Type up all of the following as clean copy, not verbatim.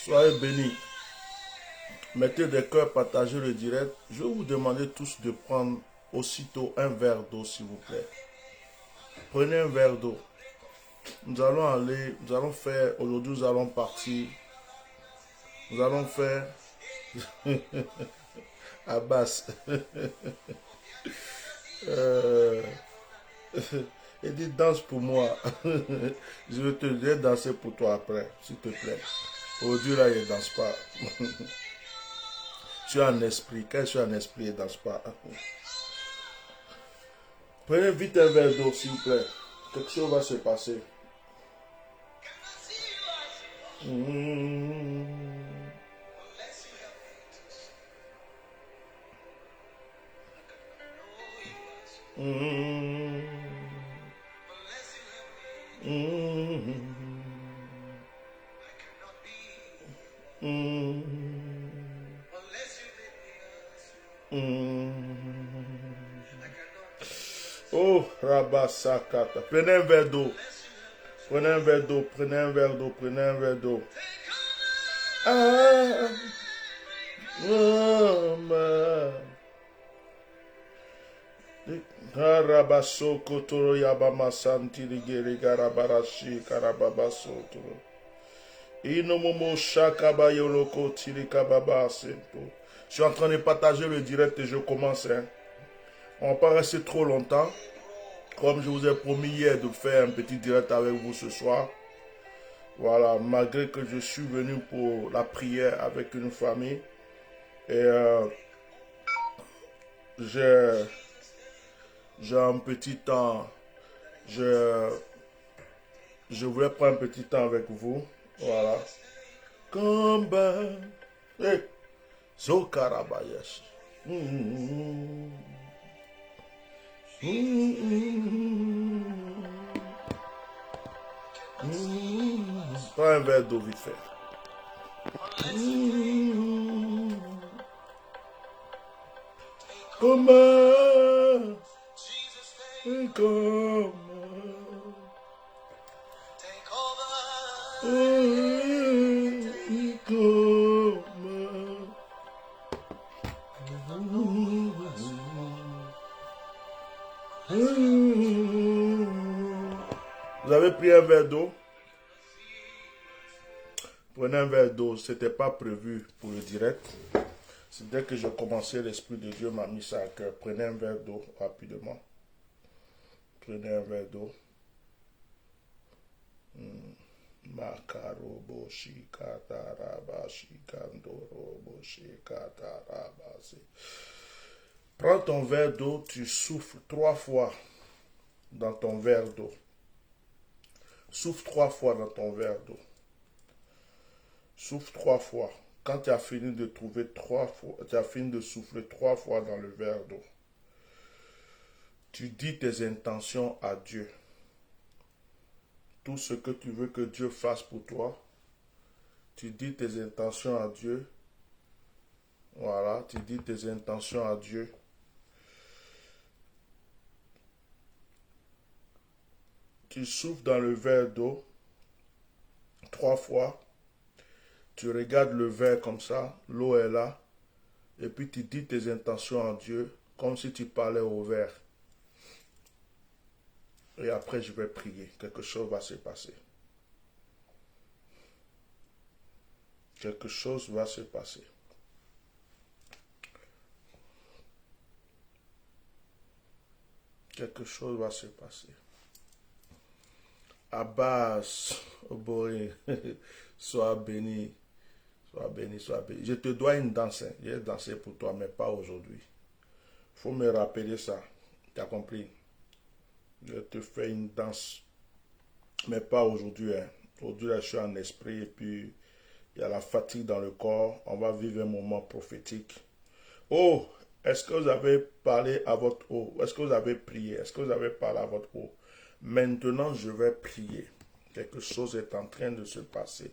Soyez bénis. Mettez des cœurs, partagez le direct. Je vais vous demander tous de prendre aussitôt un verre d'eau, s'il vous plaît. Prenez un verre d'eau. Nous allons faire, aujourd'hui nous allons partir. Nous allons faire Abbas. Et dis danse pour moi. Je vais te dire danser pour toi après, s'il te plaît. Aujourd'hui là, il ne danse pas. Je suis en esprit. Quand je suis en esprit, il ne danse pas. Prenez vite un verre d'eau, s'il vous plaît. Quelque chose va se passer. Oh, Rabasakata. Prenez un verre d'eau. Prenez un verre d'eau. Prenez un verre d'eau. Prenez un verre d'eau. Ah, maman. Karabaso kotoro yabama santiri gere garabarashi karababaso toro. Inomomo shakaba yoloko tiri kababa sento. Je suis en train de partager le direct et je commence. On va pas rester trop longtemps. Comme je vous ai promis hier de faire un petit direct avec vous ce soir. Voilà, malgré que je suis venu pour la prière avec une famille. Et j'ai un petit temps. Je voulais prendre un petit temps avec vous. Voilà. Combat. Hey. Zokarabayash. Prends un verre d'eau vite fait. Comment? Comment? Vous avez pris un verre d'eau? Prenez un verre d'eau, ce n'était pas prévu pour le direct. C'est dès que j'ai commencé, l'Esprit de Dieu m'a mis ça à cœur. Prenez un verre d'eau rapidement. Prenez un verre d'eau. Makarobo shikataraba shikandorobo shikatarabase. Prends ton verre d'eau, tu souffles 3 fois dans ton verre d'eau. Souffle 3 fois dans ton verre d'eau. Souffle 3 fois. Quand tu as fini de trouver 3 fois, tu as fini de souffler 3 fois dans le verre d'eau, tu dis tes intentions à Dieu. Tout ce que tu veux que Dieu fasse pour toi, tu dis tes intentions à Dieu. Voilà, tu dis tes intentions à Dieu. Tu souffles dans le verre d'eau 3 fois. Tu regardes le verre comme ça, l'eau est là. Et puis tu dis tes intentions à Dieu comme si tu parlais au verre. Et après je vais prier. Quelque chose va se passer. Quelque chose va se passer. Quelque chose va se passer. Abbas, Oboé, sois béni. Sois béni, sois béni. Je te dois une danse. Hein. J'ai dansé pour toi, mais pas aujourd'hui. Il faut me rappeler ça. Tu as compris? Je te fais une danse, mais pas aujourd'hui. Hein. Aujourd'hui, là, je suis en esprit et puis il y a la fatigue dans le corps. On va vivre un moment prophétique. Oh, est-ce que vous avez parlé à votre eau? Est-ce que vous avez prié? Est-ce que vous avez parlé à votre eau? Maintenant, je vais prier. Quelque chose est en train de se passer.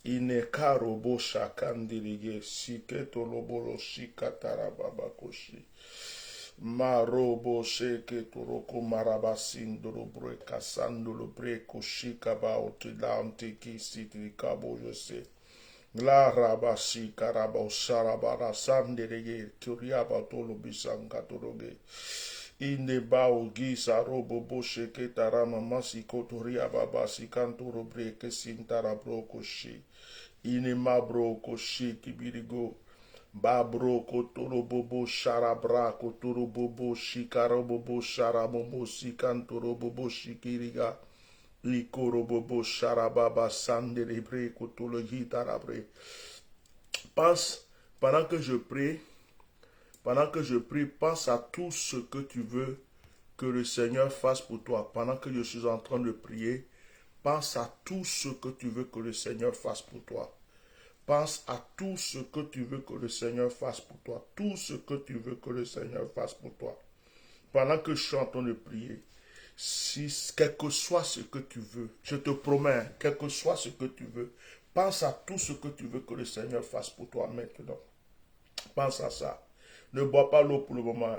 Ineka robo shakandirige sike toloboro shikatara babakoshi. Marobo sheke toroko marabasindoro bre kasandolo bre koshika ba otila antiki sitri kabo je sais. La rabashi karaba sharabara sanderege turiaba tolo bisanga toroge. Inde bao gisa robo boshe ke tarama masi kotoria baba si kantoro breke sintara broko shi. Ine ma broko shi kibirigo. Ba broko toro bobo sharabra kotoro bobo shikaro bobo sharabobo si kantoro bobo shikiriga. Likoro bobo sharababa sandere bre kotolo hitarabre. Pense, pendant que je prie, pendant que je prie, pense à tout ce que tu veux que le Seigneur fasse pour toi. Pendant que je suis en train de prier, pense à tout ce que tu veux que le Seigneur fasse pour toi. Pense à tout ce que tu veux que le Seigneur fasse pour toi. Tout ce que tu veux que le Seigneur fasse pour toi. Pendant que je suis en train de prier, si quel que soit ce que tu veux, je te promets, quel que soit ce que tu veux, pense à tout ce que tu veux que le Seigneur fasse pour toi maintenant. Pense à ça. Ne bois pas l'eau pour le moment.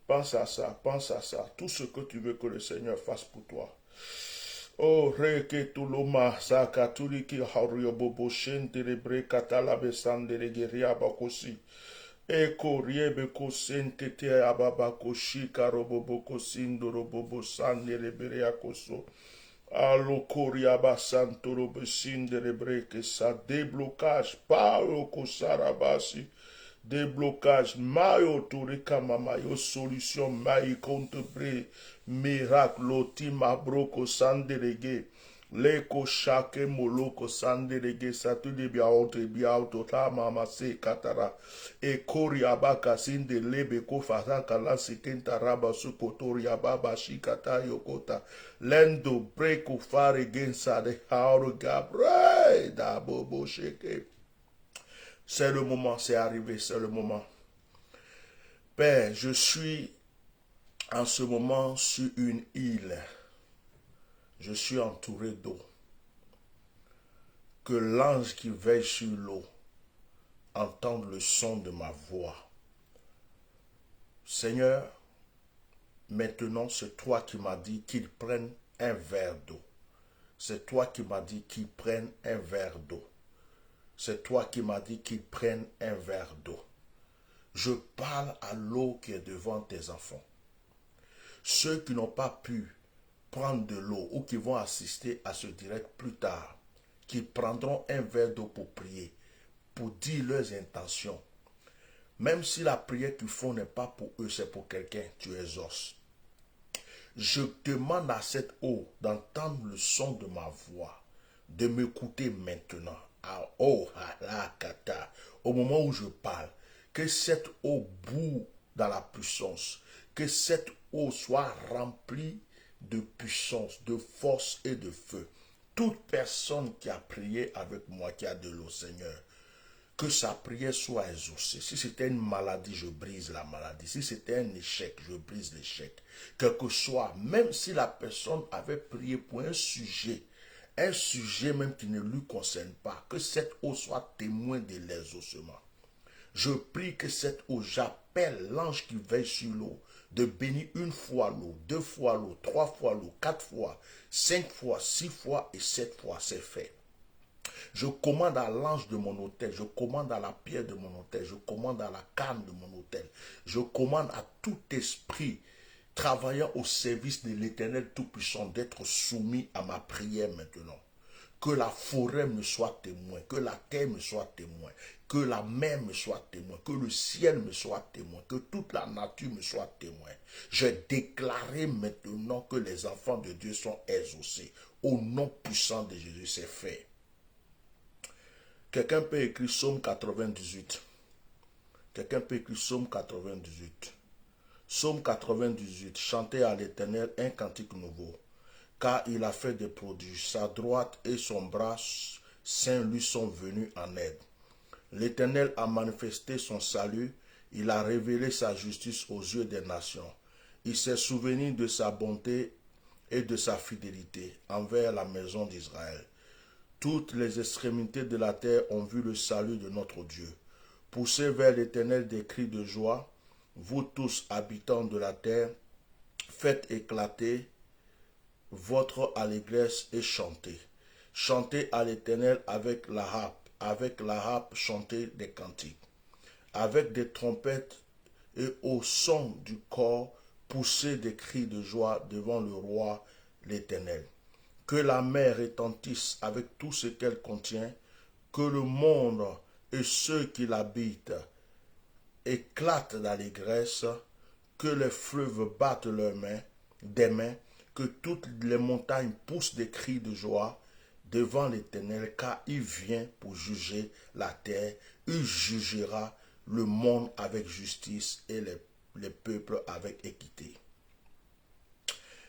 Pense à ça, pense à ça. Tout ce que tu veux que le Seigneur fasse pour toi. Oh, reke tuloma sakaturi ki hario bobo shentere bre katalabe sandere geria bakosi. Eko riebe ko sentete ababa koshi karobobo kosindoro bobo sandere berea koso. Allo coriaba santoro besindere breke sa déblocage paro kosarabasi. Déblocage, mayo turika mama yo solution mai contebre miracle tima broko sandelege leko shake moloko sandelege satu de biauto ta mama se katara e kori abaka sinde lebe ko fasaka la sikenta raba su kotori ababa shikata yokota lendo breko fare gensa de hauro gabre da bobo sheke. C'est le moment, c'est arrivé, c'est le moment. Père, je suis en ce moment sur une île. Je suis entouré d'eau. Que l'ange qui veille sur l'eau entende le son de ma voix. Seigneur, maintenant c'est toi qui m'as dit qu'ils prennent un verre d'eau. C'est toi qui m'as dit qu'ils prennent un verre d'eau. C'est toi qui m'as dit qu'ils prennent un verre d'eau. Je parle à l'eau qui est devant tes enfants. Ceux qui n'ont pas pu prendre de l'eau ou qui vont assister à ce direct plus tard, qui prendront un verre d'eau pour prier, pour dire leurs intentions. Même si la prière qu'ils font n'est pas pour eux, c'est pour quelqu'un, tu exauces. Je demande à cette eau d'entendre le son de ma voix, de m'écouter maintenant. Au moment où je parle, que cette eau boue dans la puissance, que cette eau soit remplie de puissance, de force et de feu. Toute personne qui a prié avec moi, qui a de l'eau, Seigneur, que sa prière soit exaucée. Si c'était une maladie, je brise la maladie. Si c'était un échec, je brise l'échec. Quel que soit, même si la personne avait prié pour un sujet même qui ne lui concerne pas, que cette eau soit témoin de l'exaucement. Je prie que cette eau, j'appelle l'ange qui veille sur l'eau, de bénir une fois l'eau, 2 fois l'eau, 3 fois l'eau, 4 fois, 5 fois, 6 fois et 7 fois, c'est fait. Je commande à l'ange de mon autel, je commande à la pierre de mon autel, je commande à la canne de mon autel, je commande à tout esprit travaillant au service de l'Éternel Tout-Puissant d'être soumis à ma prière maintenant. Que la forêt me soit témoin, que la terre me soit témoin, que la mer me soit témoin, que le ciel me soit témoin, que toute la nature me soit témoin. J'ai déclaré maintenant que les enfants de Dieu sont exaucés. Au nom puissant de Jésus, c'est fait. Quelqu'un peut écrire Psaume 98. Quelqu'un peut écrire Psaume 98. Psaume 98. Chantez à l'Éternel un cantique nouveau. Car il a fait des prodiges. Sa droite et son bras saint lui sont venus en aide. L'Éternel a manifesté son salut. Il a révélé sa justice aux yeux des nations. Il s'est souvenu de sa bonté et de sa fidélité envers la maison d'Israël. Toutes les extrémités de la terre ont vu le salut de notre Dieu. Poussez vers l'Éternel des cris de joie, vous tous habitants de la terre, faites éclater votre allégresse et chantez. Chantez à l'Éternel avec la harpe chantez des cantiques. Avec des trompettes et au son du corps, poussez des cris de joie devant le roi l'Éternel. Que la mer retentisse avec tout ce qu'elle contient, que le monde et ceux qui l'habitent éclatent d'allégresse, que les fleuves battent des mains, que toutes les montagnes poussent des cris de joie devant l'Éternel, car il vient pour juger la terre, il jugera le monde avec justice et les peuples avec équité.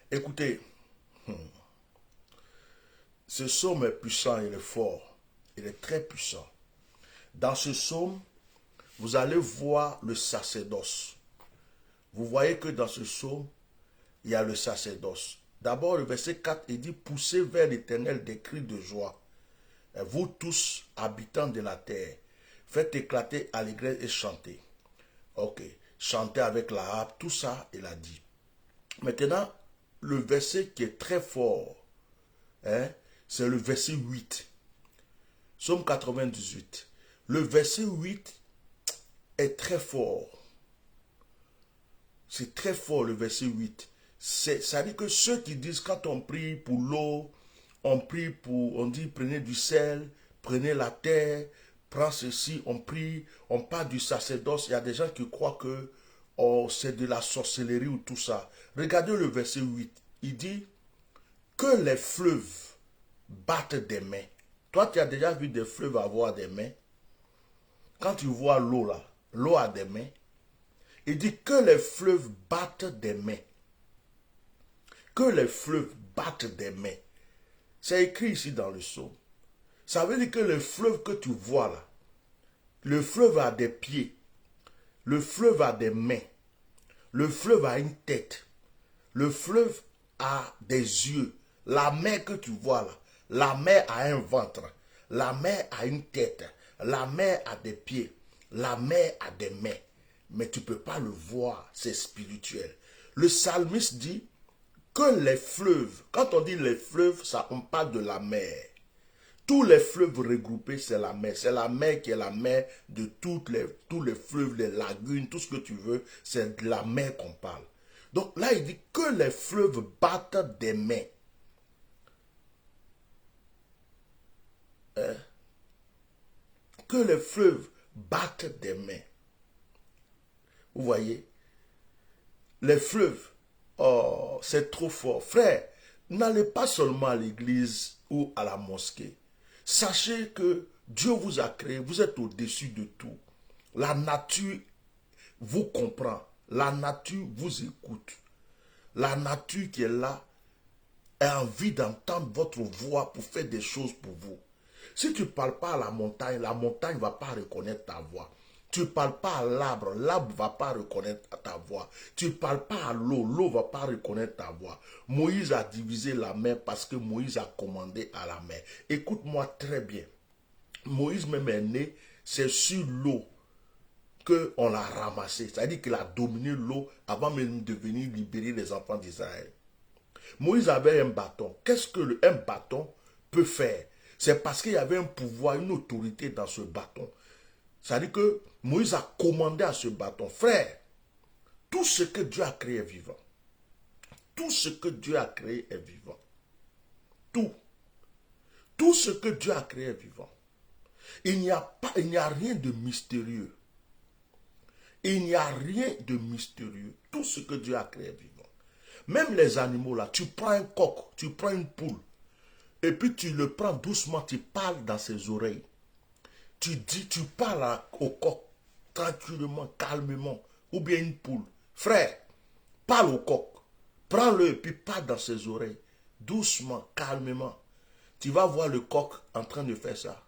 Écoutez, ce psaume est puissant, il est fort, il est très puissant. Dans ce psaume, vous allez voir le sacerdoce. Vous voyez que dans ce psaume, il y a le sacerdoce. D'abord, le verset 4, il dit « Poussez vers l'Éternel des cris de joie, et vous tous, habitants de la terre, faites éclater allégresse et chantez. » Ok, chantez avec la harpe, tout ça, il a dit. Maintenant, le verset qui est très fort, c'est le verset 8. Psaume 98. Le verset 8 est très fort. C'est très fort le verset 8. Ça dit que ceux qui disent quand on prie pour l'eau, on dit prenez du sel, prenez la terre, prends ceci, on prie, on parle du sacerdoce. Il y a des gens qui croient que c'est de la sorcellerie ou tout ça. Regardez le verset 8. Il dit que les fleuves battent des mains. Toi, tu as déjà vu des fleuves avoir des mains. Quand tu vois l'eau là, l'eau a des mains. Il dit que les fleuves battent des mains. Que les fleuves battent des mains. C'est écrit ici dans le psaume. Ça veut dire que le fleuve que tu vois là, le fleuve a des pieds, le fleuve a des mains, le fleuve a une tête, le fleuve a des yeux. La mer que tu vois là, la mer a un ventre, la mer a une tête, la mer a des pieds, la mer a des mains. Mais tu ne peux pas le voir, c'est spirituel. Le psalmiste dit que les fleuves, quand on dit les fleuves, ça, on parle de la mer. Tous les fleuves regroupés, c'est la mer. C'est la mer qui est la mer de tous les fleuves, les lagunes, tout ce que tu veux, c'est de la mer qu'on parle. Donc là, il dit que les fleuves battent des mains. Que les fleuves battent des mains. Vous voyez? Les fleuves, oh, c'est trop fort. Frère, n'allez pas seulement à l'église ou à la mosquée. Sachez que Dieu vous a créé, vous êtes au-dessus de tout. La nature vous comprend, la nature vous écoute. La nature qui est là a envie d'entendre votre voix pour faire des choses pour vous. Si tu ne parles pas à la montagne ne va pas reconnaître ta voix. Tu ne parles pas à l'arbre, l'arbre ne va pas reconnaître ta voix. Tu ne parles pas à l'eau, l'eau ne va pas reconnaître ta voix. Moïse a divisé la mer parce que Moïse a commandé à la mer. Écoute-moi très bien. Moïse même est né, c'est sur l'eau qu'on l'a ramassé. C'est-à-dire qu'il a dominé l'eau avant même de venir libérer les enfants d'Israël. Moïse avait un bâton. Qu'est-ce que un bâton peut faire? C'est parce qu'il y avait un pouvoir, une autorité dans ce bâton. C'est-à-dire que Moïse a commandé à ce bâton. Frère, tout ce que Dieu a créé est vivant. Tout ce que Dieu a créé est vivant. Tout. Tout ce que Dieu a créé est vivant. Il n'y a rien de mystérieux. Il n'y a rien de mystérieux. Tout ce que Dieu a créé est vivant. Même les animaux là, tu prends un coq, tu prends une poule, et puis tu le prends doucement, tu parles dans ses oreilles. tu parles au coq tranquillement, calmement, ou bien une poule. Frère, parle au coq. Prends-le et puis parle dans ses oreilles. Doucement, calmement. Tu vas voir le coq en train de faire ça.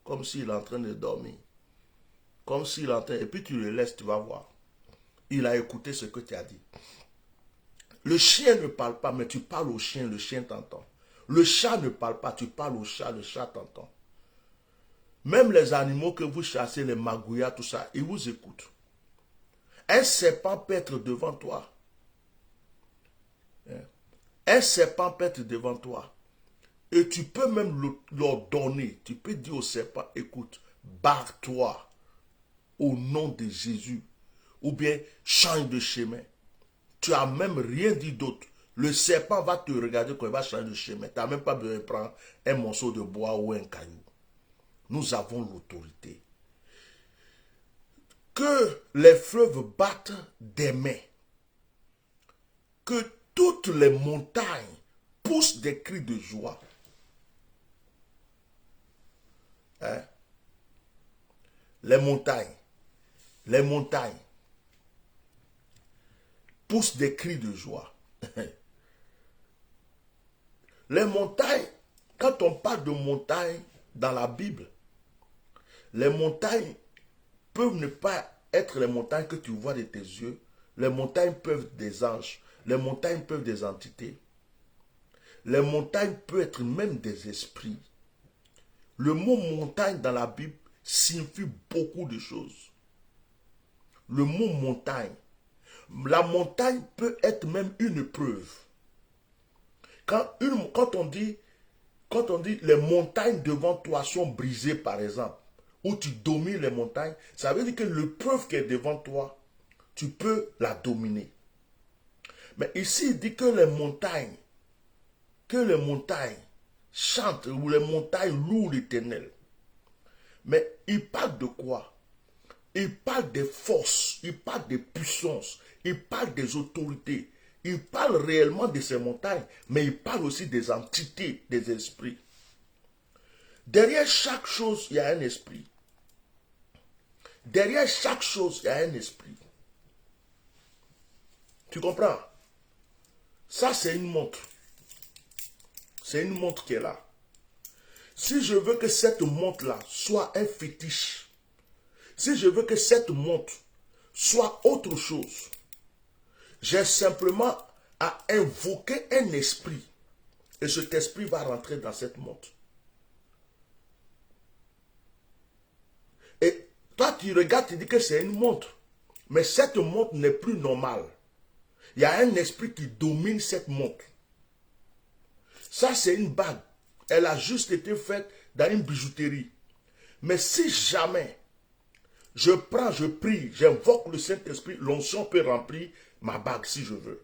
Comme s'il est en train de dormir. Comme s'il est en train... Et puis tu le laisses, tu vas voir. Il a écouté ce que tu as dit. Le chien ne parle pas, mais tu parles au chien, le chien t'entend. Le chat ne parle pas, tu parles au chat, le chat t'entend. Même les animaux que vous chassez, les magouillas, tout ça, ils vous écoutent. Un serpent peut être devant toi. Un serpent peut être devant toi. Et tu peux même leur donner. Tu peux dire au serpent, écoute, barre-toi au nom de Jésus. Ou bien change de chemin. Tu n'as même rien dit d'autre. Le serpent va te regarder quand il va changer de chemin. Tu n'as même pas besoin de prendre un morceau de bois ou un caillou. Nous avons l'autorité. Que les fleuves battent des mains. Que toutes les montagnes poussent des cris de joie. Hein? Les montagnes poussent des cris de joie. Les montagnes, quand on parle de montagnes dans la Bible, les montagnes peuvent ne pas être les montagnes que tu vois de tes yeux. Les montagnes peuvent être des anges. Les montagnes peuvent être des entités. Les montagnes peuvent être même des esprits. Le mot montagne dans la Bible signifie beaucoup de choses. Le mot montagne. La montagne peut être même une preuve. Quand on dit les montagnes devant toi sont brisées par exemple, ou tu domines les montagnes, ça veut dire que le preuve qui est devant toi, tu peux la dominer. Mais ici, il dit que les montagnes chantent, ou les montagnes louent l'Éternel. Mais il parle de quoi? Il parle des forces, il parle des puissances, il parle des autorités. Il parle réellement de ces montagnes, mais il parle aussi des entités, des esprits. Derrière chaque chose, il y a un esprit. Derrière chaque chose, il y a un esprit. Tu comprends? Ça, c'est une montre. C'est une montre qui est là. Si je veux que cette montre-là soit un fétiche, si je veux que cette montre soit autre chose, j'ai simplement à invoquer un esprit. Et cet esprit va rentrer dans cette montre. Et toi, tu regardes, tu dis que c'est une montre. Mais cette montre n'est plus normale. Il y a un esprit qui domine cette montre. Ça, c'est une bague. Elle a juste été faite dans une bijouterie. Mais si jamais je prends, je prie, j'invoque le Saint-Esprit, l'onction peut remplir ma bague si je veux.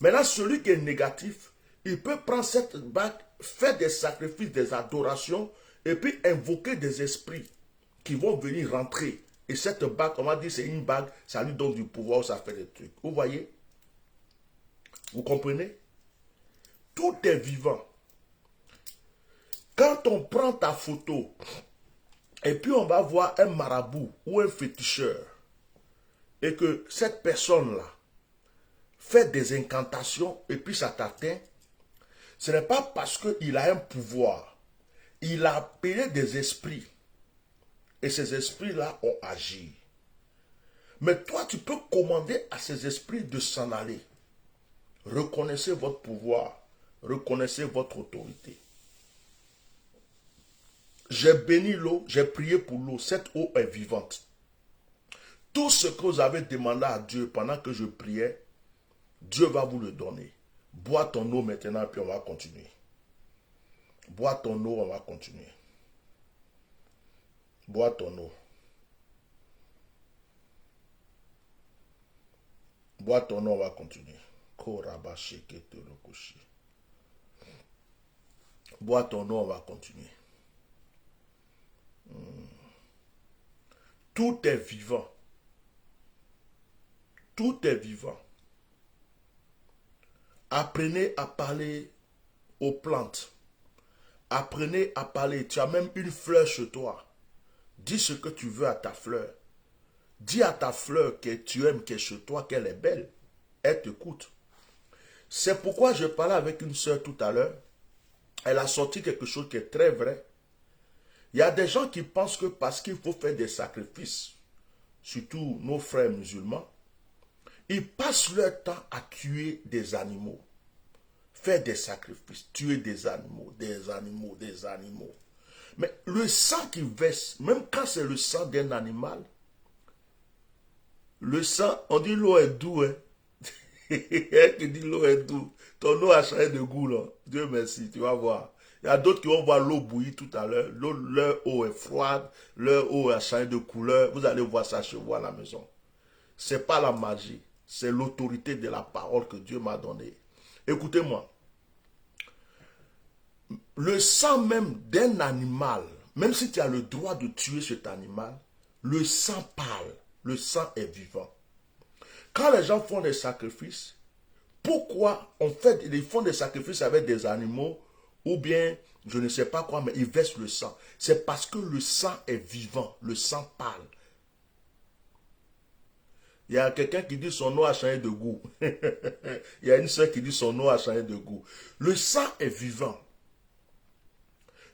Maintenant, celui qui est négatif, il peut prendre cette bague, faire des sacrifices, des adorations, et puis invoquer des esprits qui vont venir rentrer. Et cette bague, on va dire c'est une bague, ça lui donne du pouvoir, ça fait des trucs. Vous voyez? Vous comprenez? Tout est vivant. Quand on prend ta photo, et puis on va voir un marabout ou un féticheur, et que cette personne-là fait des incantations, et puis ça t'atteint, ce n'est pas parce qu'il a un pouvoir. Il a appelé des esprits. Et ces esprits-là ont agi. Mais toi, tu peux commander à ces esprits de s'en aller. Reconnaissez votre pouvoir. Reconnaissez votre autorité. J'ai béni l'eau, j'ai prié pour l'eau. Cette eau est vivante. Tout ce que vous avez demandé à Dieu pendant que je priais, Dieu va vous le donner. Bois ton eau maintenant, puis on va continuer. Bois ton eau, on va continuer. Bois ton eau. Bois ton eau, on va continuer. Bois ton eau, on va continuer. Tout est vivant. Tout est vivant. Apprenez à parler aux plantes. Apprenez à parler. Tu as même une fleur chez toi. Dis ce que tu veux à ta fleur. Dis à ta fleur que tu aimes, qu'elle est chez toi, qu'elle est belle. Elle t'écoute. C'est pourquoi je parlais avec une soeur tout à l'heure. Elle a sorti quelque chose qui est très vrai. Il y a des gens qui pensent que parce qu'il faut faire des sacrifices, surtout nos frères musulmans, ils passent leur temps à tuer des animaux. Faire des sacrifices, tuer des animaux, des animaux, des animaux. Mais le sang qu'ils versent, même quand c'est le sang d'un animal, le sang, on dit l'eau est douce. Hein? Qui dit l'eau est douce. Ton eau a changé de goût, là. Dieu merci, tu vas voir. Il y a d'autres qui vont voir l'eau bouillir tout à l'heure. Leur eau est froide, leur eau a changé de couleur. Vous allez voir ça chez vous à la maison. Ce n'est pas la magie, c'est l'autorité de la parole que Dieu m'a donnée. Écoutez-moi. Le sang même d'un animal, même si tu as le droit de tuer cet animal, le sang parle, le sang est vivant. Quand les gens font des sacrifices, pourquoi ils font des sacrifices avec des animaux ou bien je ne sais pas quoi, mais ils versent le sang? C'est parce que le sang est vivant, le sang parle. Il y a quelqu'un qui dit son eau a changé de goût. Il y a une soeur qui dit son eau a changé de goût. Le sang est vivant.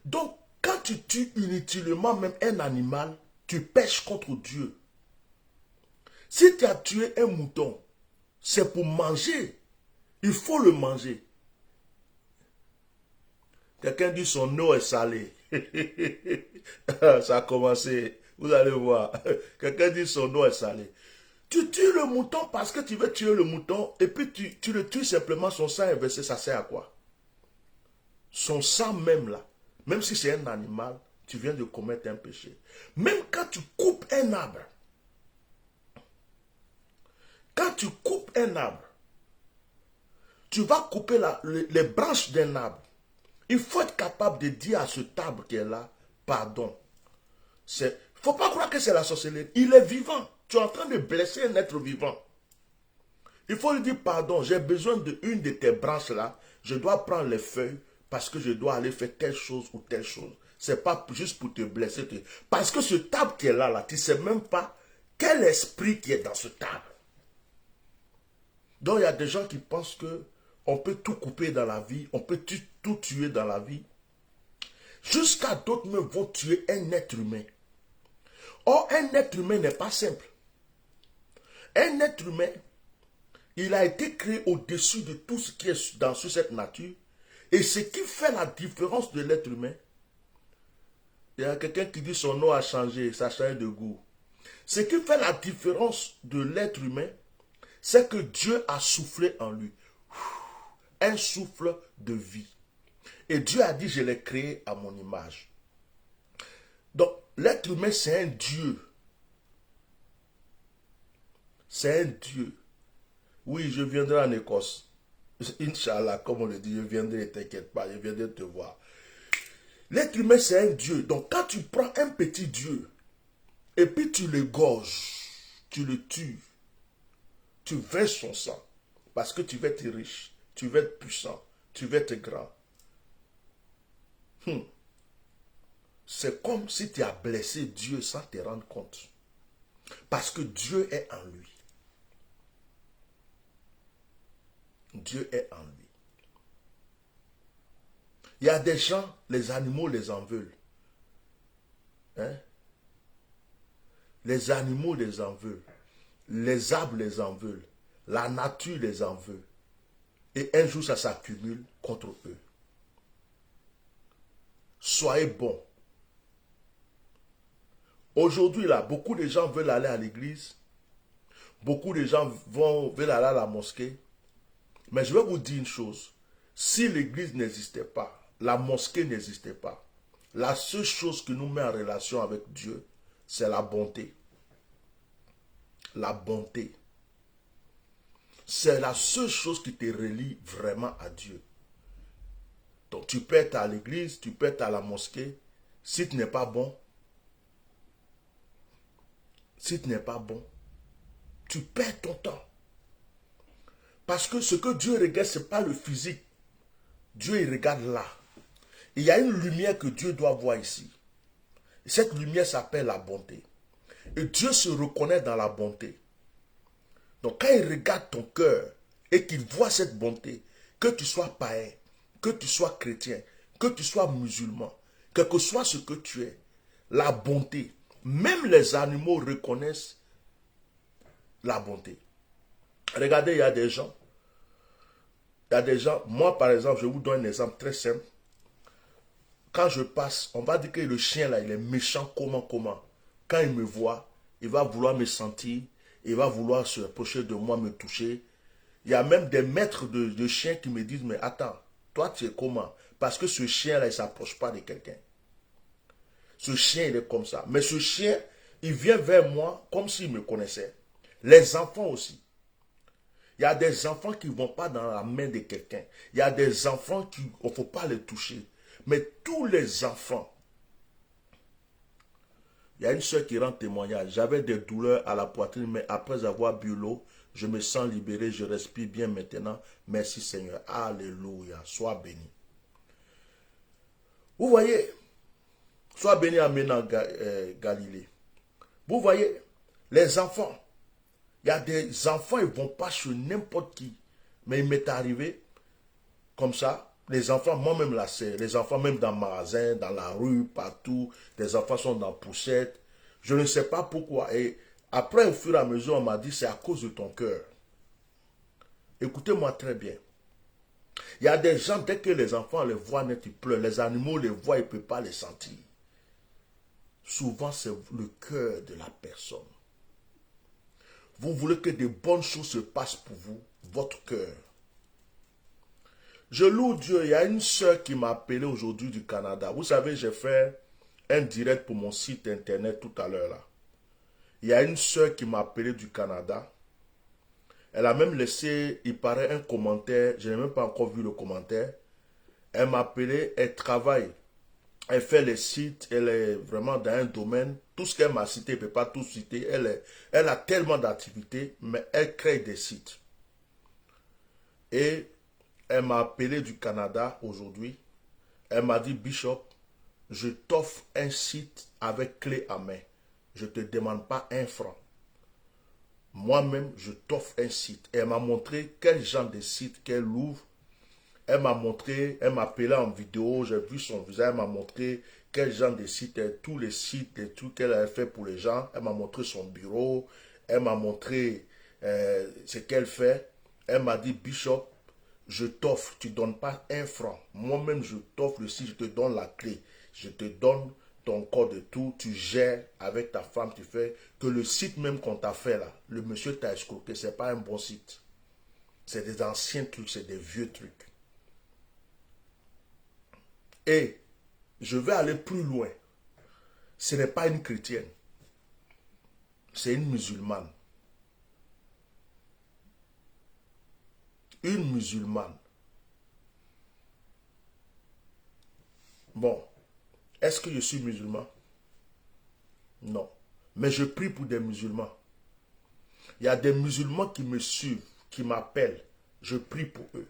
Donc, quand tu tues inutilement même un animal, tu pèches contre Dieu. Si tu as tué un mouton, c'est pour manger. Il faut le manger. Quelqu'un dit son eau est salée. Ça a commencé. Vous allez voir. Quelqu'un dit son eau est salée. Tu tues le mouton parce que tu veux tuer le mouton et puis tu le tues simplement, son sang est versé, ça sert à quoi? Son sang même là, même si c'est un animal, tu viens de commettre un péché. Même quand tu coupes un arbre, tu vas couper les branches d'un arbre. Il faut être capable de dire à cet arbre qui est là, pardon. Il ne faut pas croire que c'est la sorcellerie. Il est vivant. Tu es en train de blesser un être vivant. Il faut lui dire, pardon, j'ai besoin d'une de tes branches là. Je dois prendre les feuilles parce que je dois aller faire telle chose ou telle chose. Ce n'est pas juste pour te blesser. Parce que ce arbre qui est là, tu ne sais même pas quel esprit qui est dans ce arbre. Donc il y a des gens qui pensent que on peut tout couper dans la vie, on peut tout tuer dans la vie. Jusqu'à d'autres même vont tuer un être humain. Or, un être humain n'est pas simple. Un être humain, il a été créé au-dessus de tout ce qui est dans cette nature. Et ce qui fait la différence de l'être humain, il y a quelqu'un qui dit son eau a changé, ça a changé de goût. Ce qui fait la différence de l'être humain, c'est que Dieu a soufflé en lui. Un souffle de vie. Et Dieu a dit, je l'ai créé à mon image. Donc, l'être humain, c'est un Dieu. C'est un Dieu. Oui, je viendrai en Écosse. Inch'Allah, comme on le dit, je viendrai, ne t'inquiète pas, je viendrai te voir. L'être humain, c'est un Dieu. Donc, quand tu prends un petit Dieu, et puis tu le gorges, tu le tues, tu verses son sang, parce que tu veux être riche, tu veux être puissant, tu veux être grand. C'est comme si tu as blessé Dieu sans te rendre compte. Parce que Dieu est en lui. Dieu est en lui. Il y a des gens, les animaux les en veulent. Hein? Les animaux les en veulent. Les arbres les en veulent. La nature les en veut. Et un jour, ça s'accumule contre eux. Soyez bons. Aujourd'hui, là, beaucoup de gens veulent aller à l'église. Beaucoup de gens veulent aller à la mosquée. Mais je vais vous dire une chose. Si l'église n'existait pas, la mosquée n'existait pas, la seule chose qui nous met en relation avec Dieu, c'est la bonté. La bonté. C'est la seule chose qui te relie vraiment à Dieu. Donc tu peux être à l'église, tu peux être à la mosquée. Si tu n'es pas bon, tu perds ton temps. Parce que ce que Dieu regarde, ce n'est pas le physique. Dieu, il regarde là. Il y a une lumière que Dieu doit voir ici. Cette lumière s'appelle la bonté. Et Dieu se reconnaît dans la bonté. Donc quand il regarde ton cœur et qu'il voit cette bonté, que tu sois païen, que tu sois chrétien, que tu sois musulman, quel que soit ce que tu es, la bonté, même les animaux reconnaissent la bonté. Regardez, il y a des gens, moi par exemple, je vous donne un exemple très simple. Quand je passe, on va dire que le chien là, il est méchant, comment. Quand il me voit, il va vouloir me sentir, il va vouloir se rapprocher de moi, me toucher. Il y a même des maîtres de chiens qui me disent, mais attends, toi tu es comment? Parce que ce chien là, il ne s'approche pas de quelqu'un. Ce chien, il est comme ça. Mais ce chien, il vient vers moi comme s'il me connaissait. Les enfants aussi. Il y a des enfants qui ne vont pas dans la main de quelqu'un. Il y a des enfants qui, il ne faut pas les toucher. Mais tous les enfants, il y a une soeur qui rend témoignage. J'avais des douleurs à la poitrine, mais après avoir bu l'eau, je me sens libéré, je respire bien maintenant. Merci Seigneur. Alléluia. Sois béni. Vous voyez, sois béni à Galilée. Vous voyez, les enfants, il y a des enfants, ils ne vont pas chez n'importe qui. Mais il m'est arrivé comme ça. Les enfants, moi-même là, c'est les enfants, même dans le magasin, dans la rue, partout, les enfants sont dans la poussette. Je ne sais pas pourquoi. Et après, au fur et à mesure, on m'a dit, c'est à cause de ton cœur. Écoutez-moi très bien. Il y a des gens, dès que les enfants les voient net, ils pleurent. Les animaux les voient, ils ne peuvent pas les sentir. Souvent, c'est le cœur de la personne. Vous voulez que de bonnes choses se passent pour vous, votre cœur. Je loue Dieu. Il y a une sœur qui m'a appelé aujourd'hui du Canada. Vous savez, j'ai fait un direct pour mon site internet tout à l'heure là. Il y a une sœur qui m'a appelé du Canada. Elle a même laissé, il paraît, un commentaire. Je n'ai même pas encore vu le commentaire. Elle m'a appelé, elle travaille. Elle fait les sites, elle est vraiment dans un domaine. Tout ce qu'elle m'a cité, elle ne peut pas tout citer. Elle a tellement d'activités, mais elle crée des sites. Et elle m'a appelé du Canada aujourd'hui. Elle m'a dit, Bishop, je t'offre un site avec clé à main. Je ne te demande pas un franc. Moi-même, je t'offre un site. Et elle m'a montré quel genre de site qu'elle ouvre. Elle m'a montré, elle m'a appelé en vidéo, j'ai vu son visage, elle m'a montré quel genre de site, tous les sites et tout qu'elle avait fait pour les gens. Elle m'a montré son bureau, elle m'a montré ce qu'elle fait. Elle m'a dit, Bishop, je t'offre, tu ne donnes pas un franc. Moi-même, je t'offre le site, je te donne la clé. Je te donne ton code et tout, tu gères avec ta femme, tu fais que le site même qu'on t'a fait là, le monsieur t'a escroqué, ce n'est pas un bon site. C'est des anciens trucs, c'est des vieux trucs. Et je vais aller plus loin. Ce n'est pas une chrétienne. C'est une musulmane. Une musulmane. Bon. Est-ce que je suis musulman? Non. Mais je prie pour des musulmans. Il y a des musulmans qui me suivent, qui m'appellent. Je prie pour eux.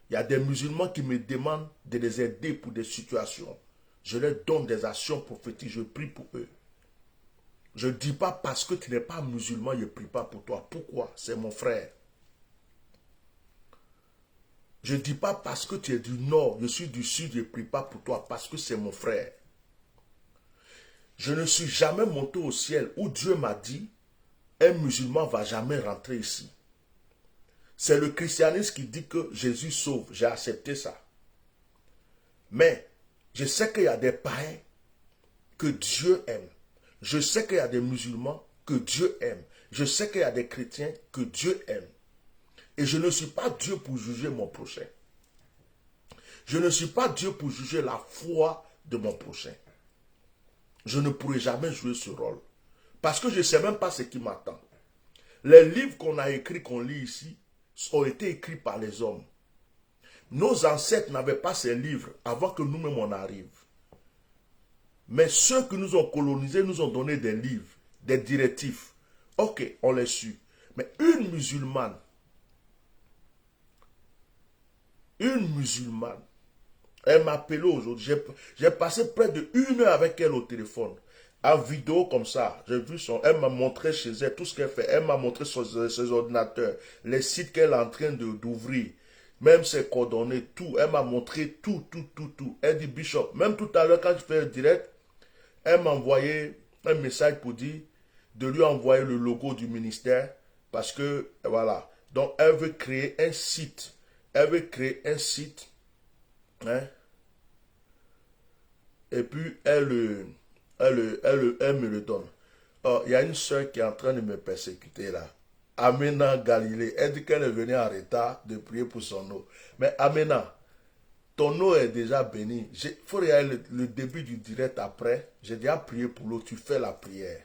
Il y a des musulmans qui me demandent de les aider pour des situations. Je leur donne des actions prophétiques, je prie pour eux. Je ne dis pas parce que tu n'es pas musulman, je ne prie pas pour toi. Pourquoi? C'est mon frère. Je ne dis pas parce que tu es du nord, je suis du sud, je ne prie pas pour toi parce que c'est mon frère. Je ne suis jamais monté au ciel où Dieu m'a dit, un musulman ne va jamais rentrer ici. C'est le christianisme qui dit que Jésus sauve. J'ai accepté ça. Mais je sais qu'il y a des païens que Dieu aime. Je sais qu'il y a des musulmans que Dieu aime. Je sais qu'il y a des chrétiens que Dieu aime. Et je ne suis pas Dieu pour juger mon prochain. Je ne suis pas Dieu pour juger la foi de mon prochain. Je ne pourrai jamais jouer ce rôle. Parce que je ne sais même pas ce qui m'attend. Les livres qu'on a écrits, qu'on lit ici, ont été écrits par les hommes. Nos ancêtres n'avaient pas ces livres avant que nous-mêmes on arrive. Mais ceux qui nous ont colonisés nous ont donné des livres, des directives. Ok, on les suit. Mais une musulmane, Elle m'a appelé aujourd'hui. J'ai passé près de 1 heure avec elle au téléphone. En vidéo comme ça. J'ai vu elle m'a montré chez elle tout ce qu'elle fait. Elle m'a montré ses ordinateurs, les sites qu'elle est en train d'ouvrir. Même ses coordonnées, tout. Elle m'a montré tout, tout, tout, tout. Elle dit, Bishop, même tout à l'heure quand je fais le direct, elle m'a envoyé un message pour dire de lui envoyer le logo du ministère parce que, voilà. Donc, elle veut créer un site. Elle veut créer un site. Hein, et puis, elle me le donne. Oh, il y a une soeur qui est en train de me persécuter là. Amena Galilée. Elle dit qu'elle est venue en retard de prier pour son eau. Mais Amena, ton eau est déjà bénie. Il faut regarder le début du direct après. J'ai déjà prié pour l'eau. Tu fais la prière.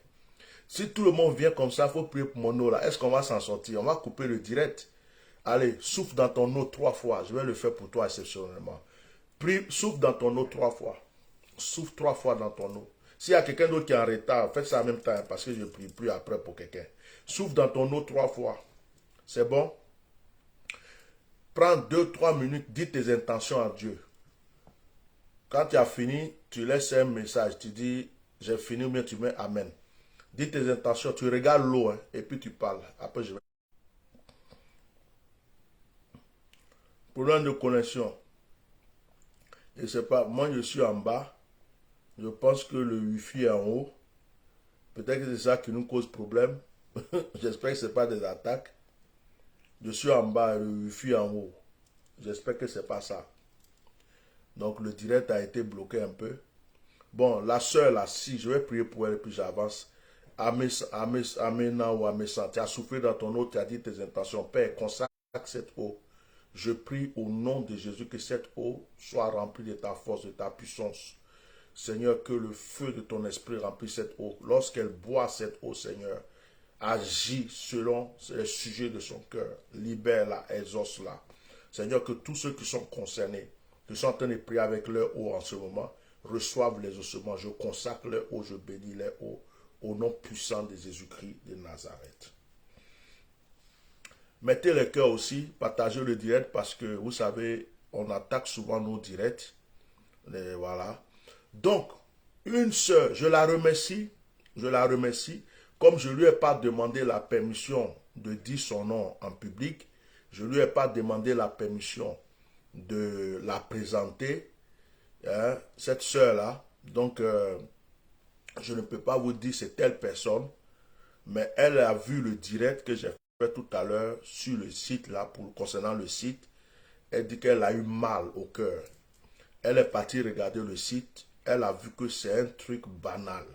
Si tout le monde vient comme ça, il faut prier pour mon eau là. Est-ce qu'on va s'en sortir? On va couper le direct. Allez, souffle dans ton eau 3 fois. Je vais le faire pour toi exceptionnellement. Prie, souffle dans ton eau 3 fois. Souffle 3 fois dans ton eau. S'il y a quelqu'un d'autre qui est en retard, faites ça en même temps parce que je ne prie plus après pour quelqu'un. Souffle dans ton eau 3 fois. C'est bon? Prends 2-3 minutes, dis tes intentions à Dieu. Quand tu as fini, tu laisses un message. Tu dis, j'ai fini ou bien tu mets Amen. Dis tes intentions, tu regardes l'eau hein, et puis tu parles. Après, je vais. Problème de connexion. Je ne sais pas, moi je suis en bas. Je pense que le Wi-Fi est en haut. Peut-être que c'est ça qui nous cause problème. J'espère que ce n'est pas des attaques. Je suis en bas et le Wi-Fi est en haut. J'espère que ce n'est pas ça. Donc le direct a été bloqué un peu. Bon, la soeur là, si, je vais prier pour elle et puis j'avance. Amena ou Amesan, tu as soufflé dans ton eau, tu as dit tes intentions. Père, consacre cette eau. Je prie au nom de Jésus que cette eau soit remplie de ta force, de ta puissance. Seigneur, que le feu de ton esprit remplisse cette eau. Lorsqu'elle boit cette eau, Seigneur, agis selon les sujets de son cœur. Libère-la, exauce-la. Seigneur, que tous ceux qui sont concernés, qui sont en train de prier avec leur eau en ce moment, reçoivent les ossements. Je consacre leur eau, je bénis leur eau, au nom puissant de Jésus-Christ de Nazareth. Mettez le cœur aussi, partagez le direct parce que vous savez, on attaque souvent nos directs. Et voilà. Donc, une sœur, je la remercie, comme je ne lui ai pas demandé la permission de dire son nom en public, je ne lui ai pas demandé la permission de la présenter, hein, cette sœur-là. Donc, je ne peux pas vous dire c'est telle personne, mais elle a vu le direct que j'ai fait tout à l'heure sur le site, là, concernant le site. Elle dit qu'elle a eu mal au cœur. Elle est partie regarder le site. Elle a vu que c'est un truc banal.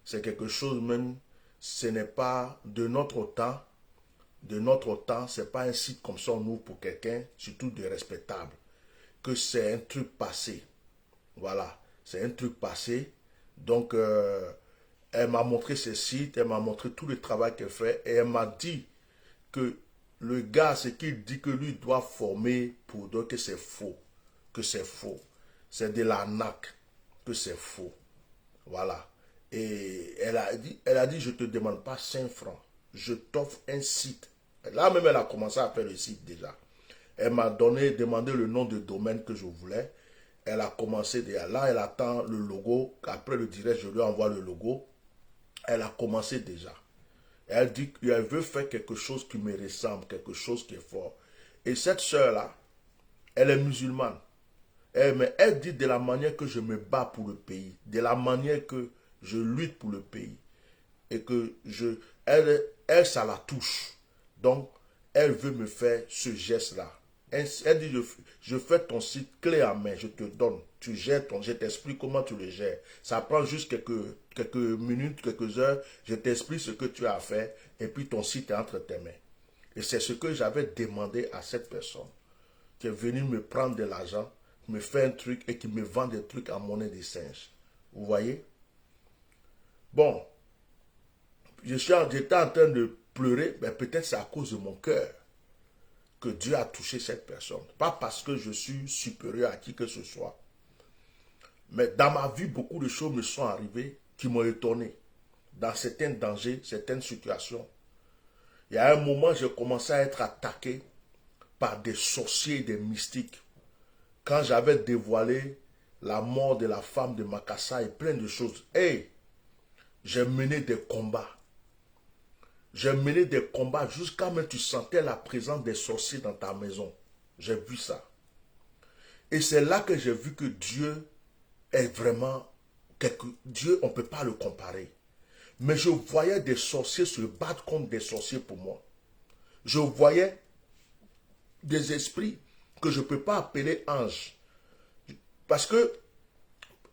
C'est quelque chose même, ce n'est pas de notre temps. De notre temps, ce n'est pas un site comme ça on ouvre pour quelqu'un, surtout de respectable. Que c'est un truc passé. Voilà, c'est un truc passé. Donc, elle m'a montré ce site, elle m'a montré tout le travail qu'elle fait et elle m'a dit que le gars, ce qu'il dit que lui doit former pour dire que c'est faux. Que c'est faux. C'est de l'arnaque. Que c'est faux. Voilà. Et elle a dit, je ne te demande pas 5 francs. Je t'offre un site. Là même, elle a commencé à faire le site déjà. Elle m'a demandé le nom de domaine que je voulais. Elle a commencé déjà. Là, elle attend le logo. Après le direct, je lui envoie le logo. Elle a commencé déjà. Elle dit qu'elle veut faire quelque chose qui me ressemble, quelque chose qui est fort. Et cette sœur-là, elle est musulmane. Mais elle dit de la manière que je me bats pour le pays, de la manière que je lutte pour le pays. Et que elle, ça la touche. Donc, elle veut me faire ce geste-là. Elle dit, je fais ton site clé en main, je te donne. Tu gères je t'explique comment tu le gères. Ça prend juste quelques minutes, quelques heures. Je t'explique ce que tu as fait et puis ton site est entre tes mains. Et c'est ce que j'avais demandé à cette personne qui est venue me prendre de l'argent, me fait un truc et qui me vend des trucs en monnaie de singe. Vous voyez? Bon, j'étais en train de pleurer, mais peut-être c'est à cause de mon cœur que Dieu a touché cette personne. Pas parce que je suis supérieur à qui que ce soit. Mais dans ma vie, beaucoup de choses me sont arrivées qui m'ont étonné. Dans certains dangers, certaines situations. Il y a un moment, j'ai commencé à être attaqué par des sorciers et des mystiques. quand j'avais dévoilé la mort de la femme de Makassa et plein de choses. Hey, j'ai mené des combats. J'ai mené des combats jusqu'à même tu sentais la présence des sorciers dans ta maison. J'ai vu ça. Et c'est là que j'ai vu que Dieu est vraiment Dieu, on ne peut pas le comparer. Mais je voyais des sorciers se battre contre des sorciers pour moi. Je voyais des esprits que je ne peux pas appeler anges. Parce que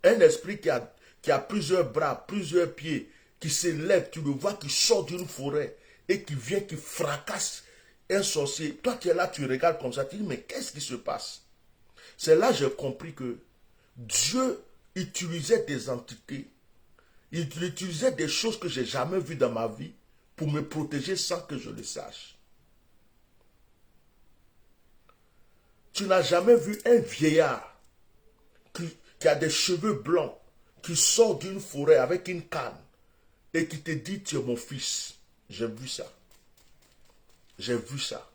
un esprit qui a plusieurs bras, plusieurs pieds, qui s'élève, tu le vois, qui sort d'une forêt et qui vient, qui fracasse un sorcier. Toi qui es là, tu regardes comme ça, tu dis, mais qu'est-ce qui se passe? C'est là que j'ai compris que Dieu utilisait des entités, il utilisait des choses que je n'ai jamais vues dans ma vie pour me protéger sans que je le sache. Tu n'as jamais vu un vieillard qui a des cheveux blancs, qui sort d'une forêt avec une canne et qui te dit, tu es mon fils. J'ai vu ça. J'ai vu ça.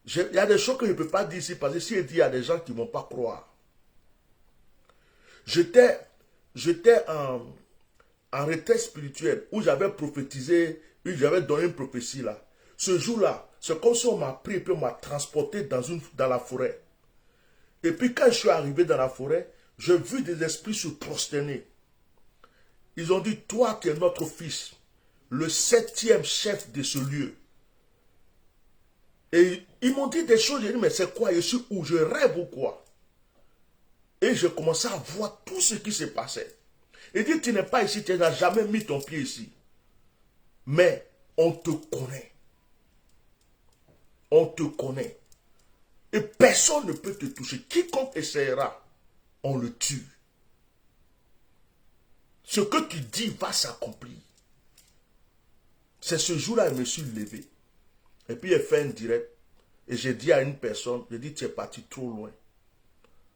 Il y a des choses que je ne peux pas dire ici parce que si je dis, il y a des gens qui ne vont pas croire. J'étais en retraite spirituelle où j'avais prophétisé, où j'avais donné une prophétie là. Ce jour-là, c'est comme si on m'a pris et puis on m'a transporté dans la forêt. Et puis quand je suis arrivé dans la forêt, j'ai vu des esprits se prosterner. Ils ont dit, toi qui es notre fils, le 7e chef de ce lieu. Et ils m'ont dit des choses, j'ai dit, mais c'est quoi? Je suis où? Je rêve ou quoi? Et j'ai commencé à voir tout ce qui se passait. Il dit, tu n'es pas ici, tu n'as jamais mis ton pied ici. Mais on te connaît. On te connaît. Et personne ne peut te toucher. Quiconque essaiera, on le tue. Ce que tu dis va s'accomplir. C'est ce jour-là, je me suis levé. Et puis, j'ai fait un direct. Et j'ai dit à une personne, j'ai dit, tu es parti trop loin.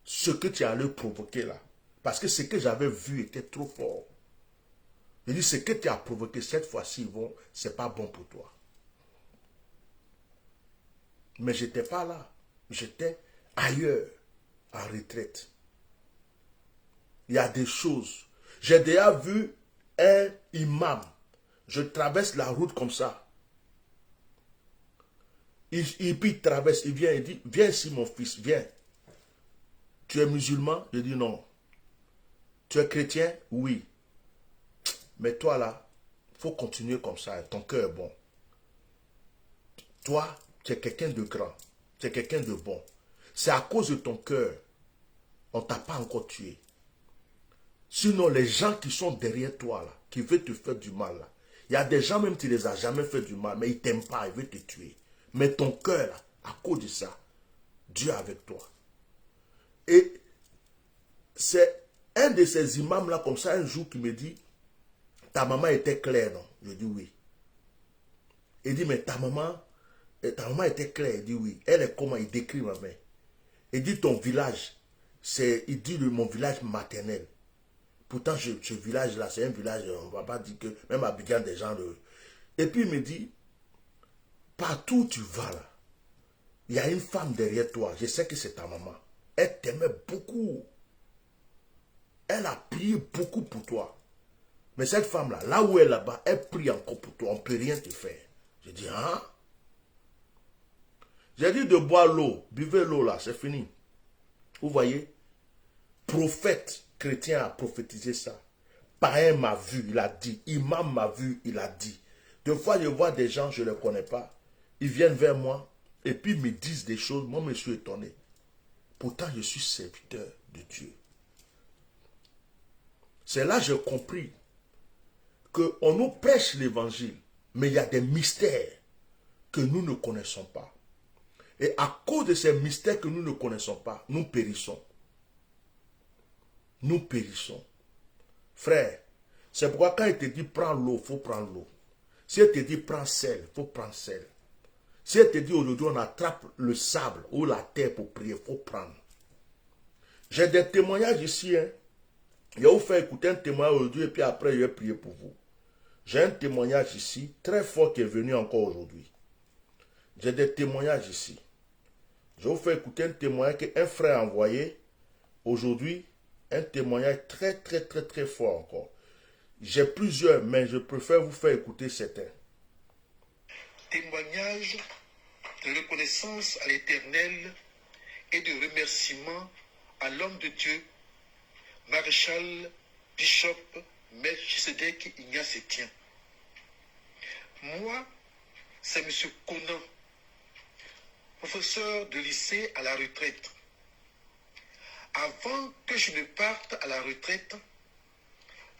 Ce que tu allais provoquer là. Parce que ce que j'avais vu était trop fort. J'ai dit, ce que tu as provoqué cette fois-ci, ce n'est pas bon pour toi. Mais je n'étais pas là. J'étais ailleurs, en retraite. Il y a des choses. J'ai déjà vu un imam. Je traverse la route comme ça. Il traverse, il vient, il dit, viens ici mon fils, viens. Tu es musulman? Je dis non. Tu es chrétien? Oui. Mais toi là, il faut continuer comme ça. Ton cœur est bon. Toi, tu es quelqu'un de grand. Tu es quelqu'un de bon. C'est à cause de ton cœur. On ne t'a pas encore tué. Sinon, les gens qui sont derrière toi là, qui veulent te faire du mal là, il y a des gens même qui ne les a jamais fait du mal, mais ils ne t'aiment pas, ils veulent te tuer. Mais ton cœur là, à cause de ça, Dieu est avec toi. Et c'est un de ces imams là, comme ça, un jour, qui me dit, ta maman était claire, non? Je dis oui. Il dit, mais ta maman était claire. Il dit oui. Elle est comment? Il décrit ma mère. Il dit, ton village, il dit mon village maternel. Pourtant, ce village-là, c'est un village, on ne va pas dire que, même à Abidjan, des gens de... Et puis, il me dit, partout où tu vas là, il y a une femme derrière toi. Je sais que c'est ta maman. Elle t'aimait beaucoup. Elle a prié beaucoup pour toi. Mais cette femme-là, là où elle est là-bas, elle prie encore pour toi. On ne peut rien te faire. Je dis, hein? J'ai dit de boire l'eau. Buvez l'eau là, c'est fini. Vous voyez? Prophète chrétien a prophétisé ça. Païen m'a vu, il a dit. Imam m'a vu, il a dit. Des fois, je vois des gens, je ne les connais pas. Ils viennent vers moi et puis ils me disent des choses. Moi, je suis étonné. Pourtant, je suis serviteur de Dieu. C'est là que j'ai compris qu'on nous prêche l'évangile, mais il y a des mystères que nous ne connaissons pas. Et à cause de ces mystères que nous ne connaissons pas, nous périssons. Nous périssons. Frère, c'est pourquoi quand il te dit prends l'eau, il faut prendre l'eau. Si il te dit prends sel, il faut prendre sel. Si il te dit aujourd'hui on attrape le sable ou la terre pour prier, il faut prendre. J'ai des témoignages ici. Hein. Je vais vous faire écouter un témoignage aujourd'hui et puis après je vais prier pour vous. J'ai un témoignage ici très fort qui est venu encore aujourd'hui. J'ai des témoignages ici. Je vais vous faire écouter un témoignage qu'un frère a envoyé aujourd'hui. Un témoignage très fort encore. J'ai plusieurs, mais je préfère vous faire écouter certains. Témoignage de reconnaissance à l'Éternel et de remerciement à l'homme de Dieu, maréchal Bishop Melchisedek Ignace Etienne. Moi, c'est M. Conan, professeur de lycée à la retraite. Avant que je ne parte à la retraite,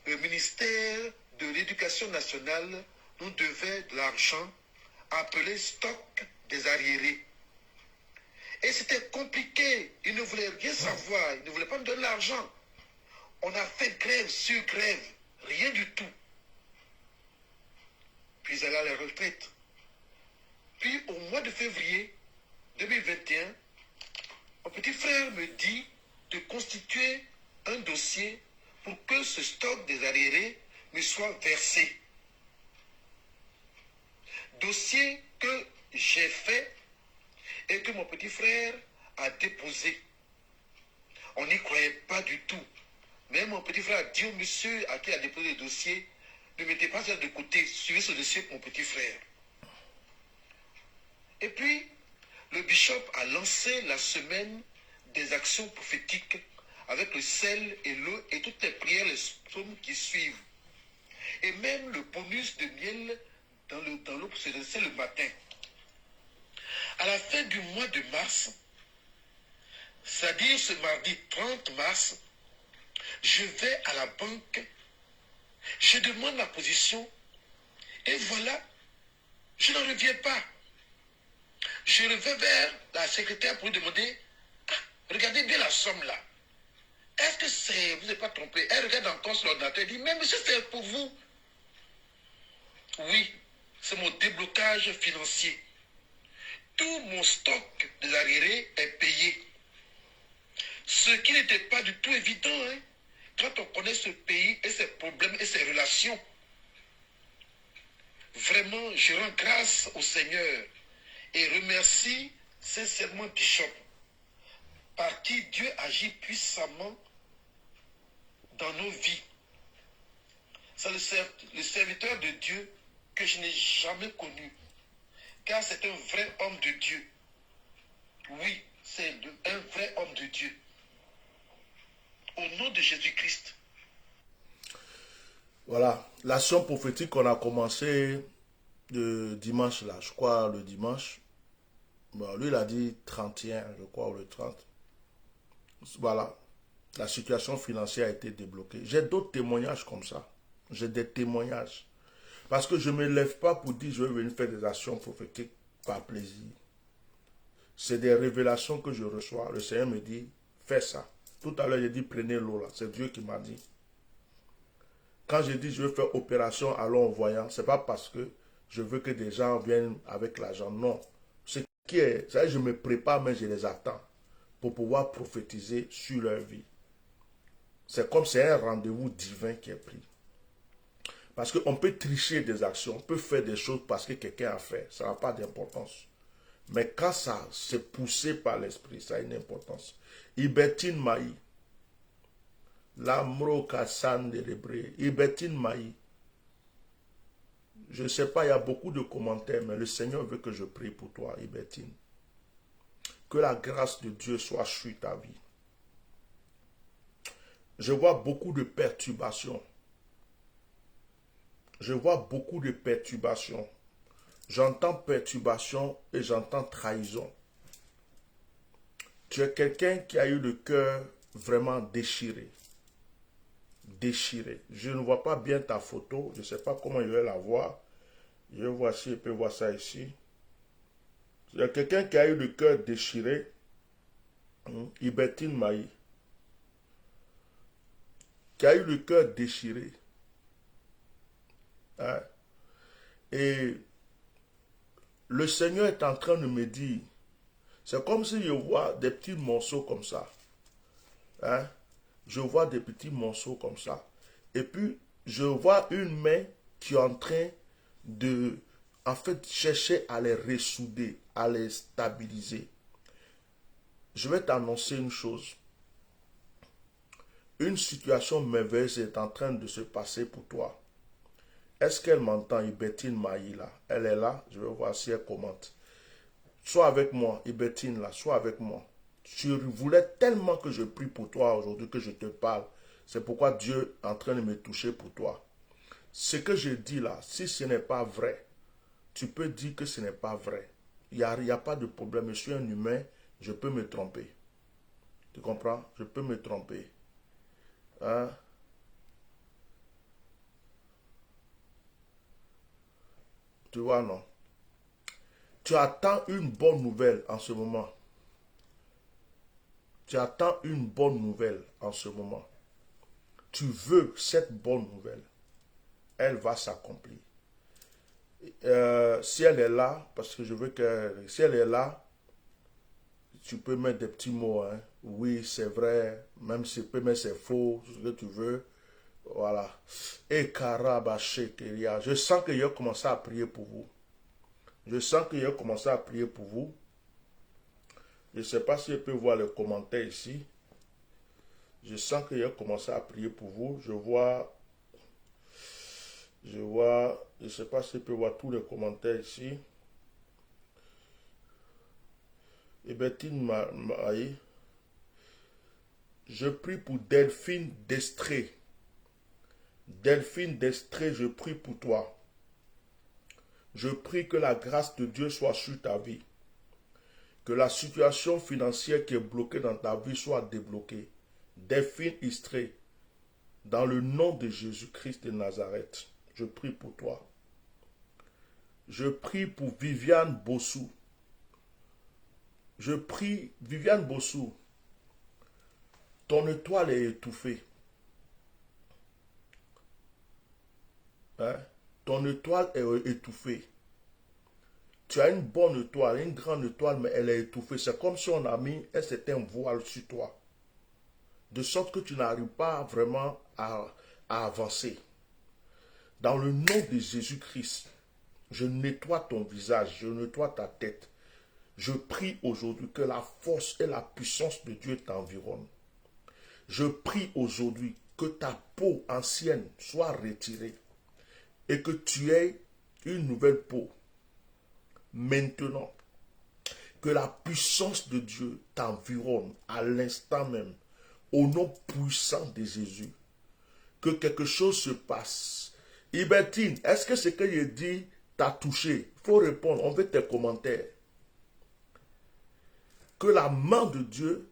le ministère de l'Éducation nationale nous devait de l'argent appelé stock des arriérés. Et c'était compliqué. Ils ne voulaient rien savoir. Ils ne voulaient pas me donner l'argent. On a fait grève sur grève. Rien du tout. Puis elle a la retraite. Puis au mois de février 2021, mon petit frère me dit de constituer un dossier pour que ce stock des arriérés me soit versé. Dossier que j'ai fait et que mon petit frère a déposé. On n'y croyait pas du tout. Mais mon petit frère a dit au monsieur à qui il a déposé le dossier, ne mettez pas ça de côté, suivez ce dossier pour mon petit frère. Et puis, le bishop a lancé la semaine des actions prophétiques avec le sel et l'eau et toutes les prières, les psaumes qui suivent. Et même le bonus de miel dans l'eau pour se rincer le matin. À la fin du mois de mars, c'est-à-dire ce mardi 30 mars, je vais à la banque, je demande la position, et voilà, je n'en reviens pas. Je vais vers la secrétaire pour lui demander, regardez bien la somme là. Est-ce que c'est, vous n'êtes pas trompé? Elle regarde encore sur l'ordinateur et dit, mais monsieur, c'est pour vous. Oui, c'est mon déblocage financier. Tout mon stock des arriérés est payé. Ce qui n'était pas du tout évident, hein, quand on connaît ce pays et ses problèmes et ses relations. Vraiment, je rends grâce au Seigneur et remercie sincèrement Bishop, par qui Dieu agit puissamment dans nos vies. C'est le serviteur de Dieu que je n'ai jamais connu, car c'est un vrai homme de Dieu. Oui, c'est un vrai homme de Dieu. Au nom de Jésus-Christ. Voilà, l'action prophétique qu'on a commencé le dimanche là, je crois le dimanche. Bon, lui il a dit 31, je crois, ou le 30. Voilà, la situation financière a été débloquée. J'ai d'autres témoignages comme ça. J'ai des témoignages. Parce que je ne me lève pas pour dire je vais venir faire des actions prophétiques par plaisir. C'est des révélations que je reçois. Le Seigneur me dit, fais ça. Tout à l'heure, j'ai dit, prenez l'eau là. C'est Dieu qui m'a dit. Quand je dis je veux faire opération à l'homme voyant, ce n'est pas parce que je veux que des gens viennent avec l'argent. Non. Ce qui est, ça, je me prépare, mais je les attends pour pouvoir prophétiser sur leur vie. C'est comme c'est un rendez-vous divin qui est pris. Parce qu'on peut tricher des actions, on peut faire des choses parce que quelqu'un a fait. Ça n'a pas d'importance. Mais quand ça, c'est poussé par l'esprit, ça a une importance. Ibertine Maï. L'amro Kassan de l'hébreu. Ibertine Maï. Je ne sais pas, il y a beaucoup de commentaires, mais le Seigneur veut que je prie pour toi, Ibertine. Que la grâce de Dieu soit sur ta vie. Je vois beaucoup de perturbations. Je vois beaucoup de perturbations. J'entends perturbation et j'entends trahison. Tu es quelqu'un qui a eu le cœur vraiment déchiré. Déchiré. Je ne vois pas bien ta photo. Je ne sais pas comment je vais la voir. Je vais voir si je peux voir ça ici. Il y a quelqu'un qui a eu le cœur déchiré. Ibertine Maï. Qui a eu le cœur déchiré. Hein? Et le Seigneur est en train de me dire, c'est comme si je vois des petits morceaux comme ça. Hein? Je vois des petits morceaux comme ça. Et puis, je vois une main qui est en train de, en fait, chercher à les ressouder, à les stabiliser. je vais t'annoncer une chose. Une situation merveilleuse est en train de se passer pour toi. Est-ce qu'elle m'entend, Ibetine Maïla? Elle est là, je vais voir si elle commente. Sois avec moi, Ibetine là, sois avec moi. Je voulais tellement que je prie pour toi aujourd'hui, que je te parle. C'est pourquoi Dieu est en train de me toucher pour toi. Ce que je dis là, si ce n'est pas vrai, tu peux dire que ce n'est pas vrai. Il n'y a pas de problème. Je suis un humain, je peux me tromper. Tu comprends? Je peux me tromper. Hein? Tu vois, non? Tu attends une bonne nouvelle en ce moment. Tu attends une bonne nouvelle en ce moment. Tu veux cette bonne nouvelle. Elle va s'accomplir. Si elle est là, parce que je veux que... Si elle est là, tu peux mettre des petits mots. Hein. Oui, c'est vrai. Même si tu peux mettre c'est faux, ce que tu veux. Voilà. Et Karabachekeria. Je sens que je vais commencer à prier pour vous. Je sens que je vais commencer à prier pour vous. Je ne sais pas si je peux voir les commentaires ici. Je sens que je vais commencer à prier pour vous. Je ne sais pas si je peux voir tous les commentaires ici. Et Betine Maï. Je prie pour Delphine Destré. Delphine Destré, je prie pour toi. Je prie que la grâce de Dieu soit sur ta vie. Que la situation financière qui est bloquée dans ta vie soit débloquée. Delphine Destré, dans le nom de Jésus-Christ de Nazareth, je prie pour toi. Je prie pour Viviane Bossou. Je prie, Viviane Bossou, ton étoile est étouffée. Hein? Ton étoile est étouffée. Tu as une bonne étoile, une grande étoile, mais elle est étouffée. C'est comme si on a mis un certain voile sur toi. De sorte que tu n'arrives pas vraiment à avancer. Dans le nom de Jésus-Christ, je nettoie ton visage, je nettoie ta tête. Je prie aujourd'hui que la force et la puissance de Dieu t'environnent. Je prie aujourd'hui que ta peau ancienne soit retirée et que tu aies une nouvelle peau. Maintenant, que la puissance de Dieu t'environne à l'instant même, au nom puissant de Jésus. Que quelque chose se passe. Ibertine, est-ce que ce que je dis t'a touché? Il faut répondre, on veut tes commentaires. Que la main de Dieu,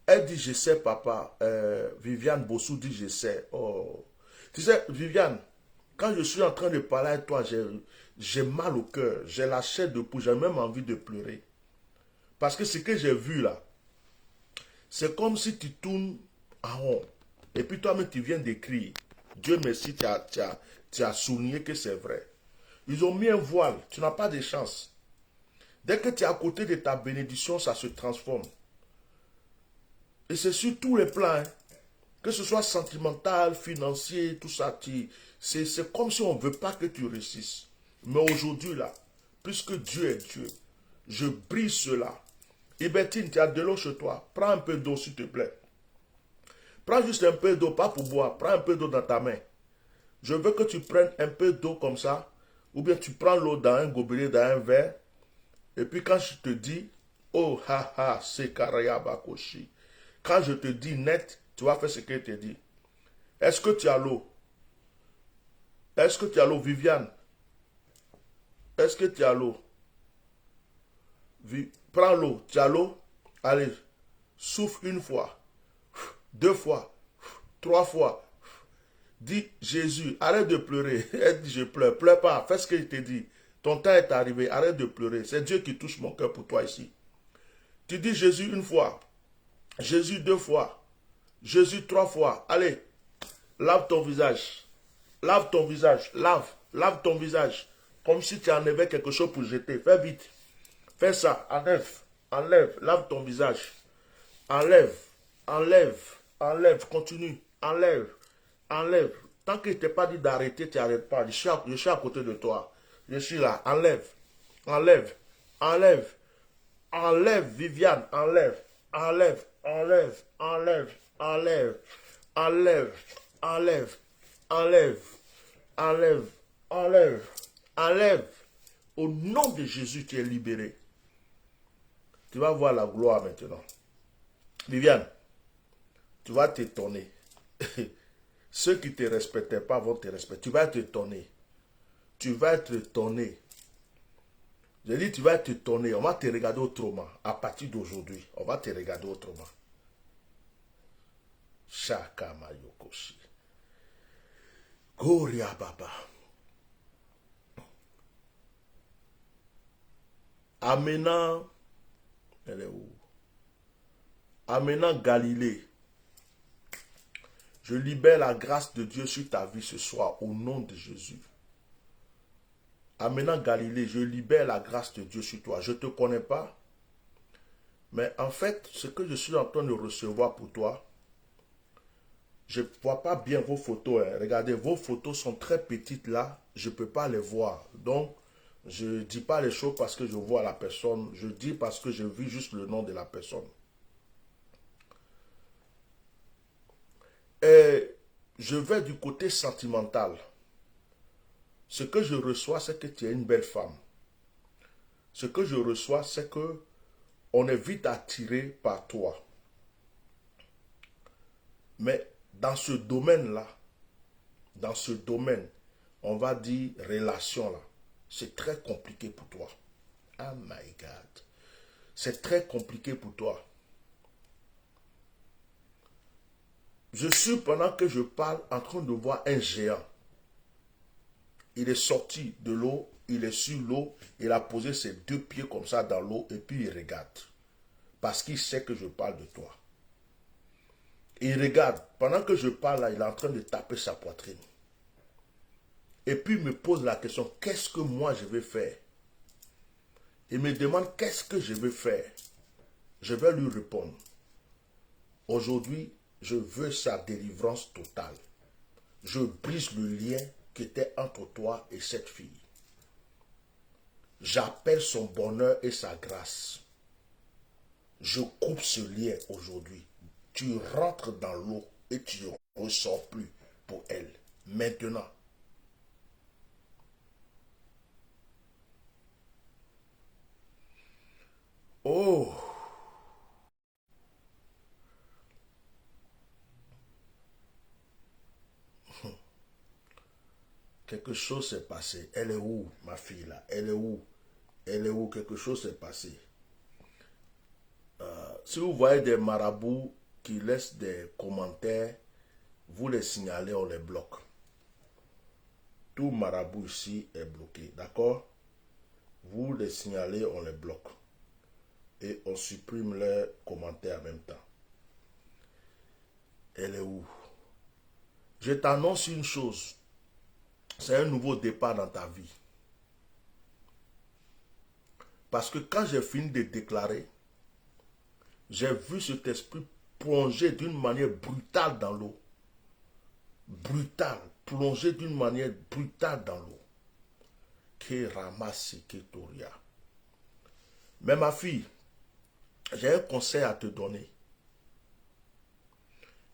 elle dit je sais papa, Viviane Bossou dit je sais. Oh. Tu sais, Viviane, quand je suis en train de parler avec toi, j'ai mal au cœur, j'ai la chair de poule, j'ai même envie de pleurer. Parce que ce que j'ai vu là, c'est comme si tu tournes en rond. Et puis toi-même, tu viens d'écrire. Dieu merci, tu as souligné que c'est vrai. Ils ont mis un voile, tu n'as pas de chance. Dès que tu es à côté de ta bénédiction, ça se transforme. Et c'est sur tous les plans, hein. Que ce soit sentimental, financier, tout ça, c'est comme si on ne veut pas que tu réussisses. Mais aujourd'hui, là, puisque Dieu est Dieu, je brise cela. Et Bertine, tu as de l'eau chez toi. Prends un peu d'eau, s'il te plaît. Prends juste un peu d'eau, pas pour boire. Prends un peu d'eau dans ta main. Je veux que tu prennes un peu d'eau comme ça. Ou bien tu prends l'eau dans un gobelet, dans un verre. Et puis quand je te dis, oh ha ha, c'est Karaya Bakoshi. Quand je te dis net, tu vas faire ce que je te dis. Est-ce que tu as l'eau? Est-ce que tu as l'eau, Viviane? Est-ce que tu as l'eau? Prends l'eau. Tu as l'eau? Allez, souffle une fois, 2 fois, 3 fois. Dis Jésus, arrête de pleurer. Elle dit je pleure. Pleure pas. Fais ce que je te dis. Ton temps est arrivé. Arrête de pleurer. C'est Dieu qui touche mon cœur pour toi ici. Tu dis Jésus une fois. Jésus 2 fois. Jésus 3 fois. Allez, lave ton visage. Lave ton visage. Lave ton visage. Comme si tu enlevais quelque chose pour jeter. Fais vite. Fais ça. Enlève. Lave ton visage. Enlève. Continue. Enlève. Tant que je ne t'ai pas dit d'arrêter, tu n'arrêtes pas. Je suis à côté de toi. Je suis là. Enlève, Viviane, enlève. enlève, enlève, enlève, enlève, enlève, enlève, enlève, enlève, enlève, enlève. Au nom de Jésus, tu es libéré. Tu vas voir la gloire maintenant. Viviane, tu vas t'étonner. Ceux qui ne te respectaient pas vont te respecter. Tu vas t'étonner. Tu vas être étonné. J'ai dit, tu vas être étonné. On va te regarder autrement. À partir d'aujourd'hui, on va te regarder autrement. Shakama Yokoshi. Goria Baba. Amena. Elle est où? Amena Galilée. Je libère la grâce de Dieu sur ta vie ce soir au nom de Jésus. Amenant Galilée, je libère la grâce de Dieu sur toi. Je ne te connais pas, mais en fait, ce que je suis en train de recevoir pour toi, je ne vois pas bien vos photos. Hein. Regardez, vos photos sont très petites là, je ne peux pas les voir. Donc, je ne dis pas les choses parce que je vois la personne, je dis parce que je vis juste le nom de la personne. Et je vais du côté sentimental. Ce que je reçois, c'est que tu es une belle femme. Ce que je reçois, c'est que on est vite attiré par toi. Mais dans ce domaine-là, on va dire relation là, c'est très compliqué pour toi. Oh my God. C'est très compliqué pour toi. Je suis, pendant que je parle, en train de voir un géant. Il est sorti de l'eau, il est sur l'eau, il a posé ses 2 pieds comme ça dans l'eau et puis il regarde. Parce qu'il sait que je parle de toi. Il regarde. Pendant que je parle là, il est en train de taper sa poitrine. Et puis il me pose la question, qu'est-ce que moi je vais faire? Il me demande, qu'est-ce que je vais faire? Je vais lui répondre. Aujourd'hui, je veux sa délivrance totale. Je brise le lien qui était entre toi et cette fille. J'appelle son bonheur et sa grâce. Je coupe ce lien aujourd'hui. Tu rentres dans l'eau et tu ne ressors plus pour elle. Maintenant. Oh! Quelque chose s'est passé. Elle est où, ma fille là? Elle est où? Elle est où? Quelque chose s'est passé. Si vous voyez des marabouts qui laissent des commentaires, vous les signalez, on les bloque. Tout marabout ici est bloqué, d'accord? Vous les signalez, on les bloque. Et on supprime leurs commentaires en même temps. Elle est où? Je t'annonce une chose. C'est un nouveau départ dans ta vie. Parce que quand j'ai fini de déclarer, j'ai vu cet esprit plonger d'une manière brutale dans l'eau. Brutale. Plonger d'une manière brutale dans l'eau. Mais ma fille, j'ai un conseil à te donner.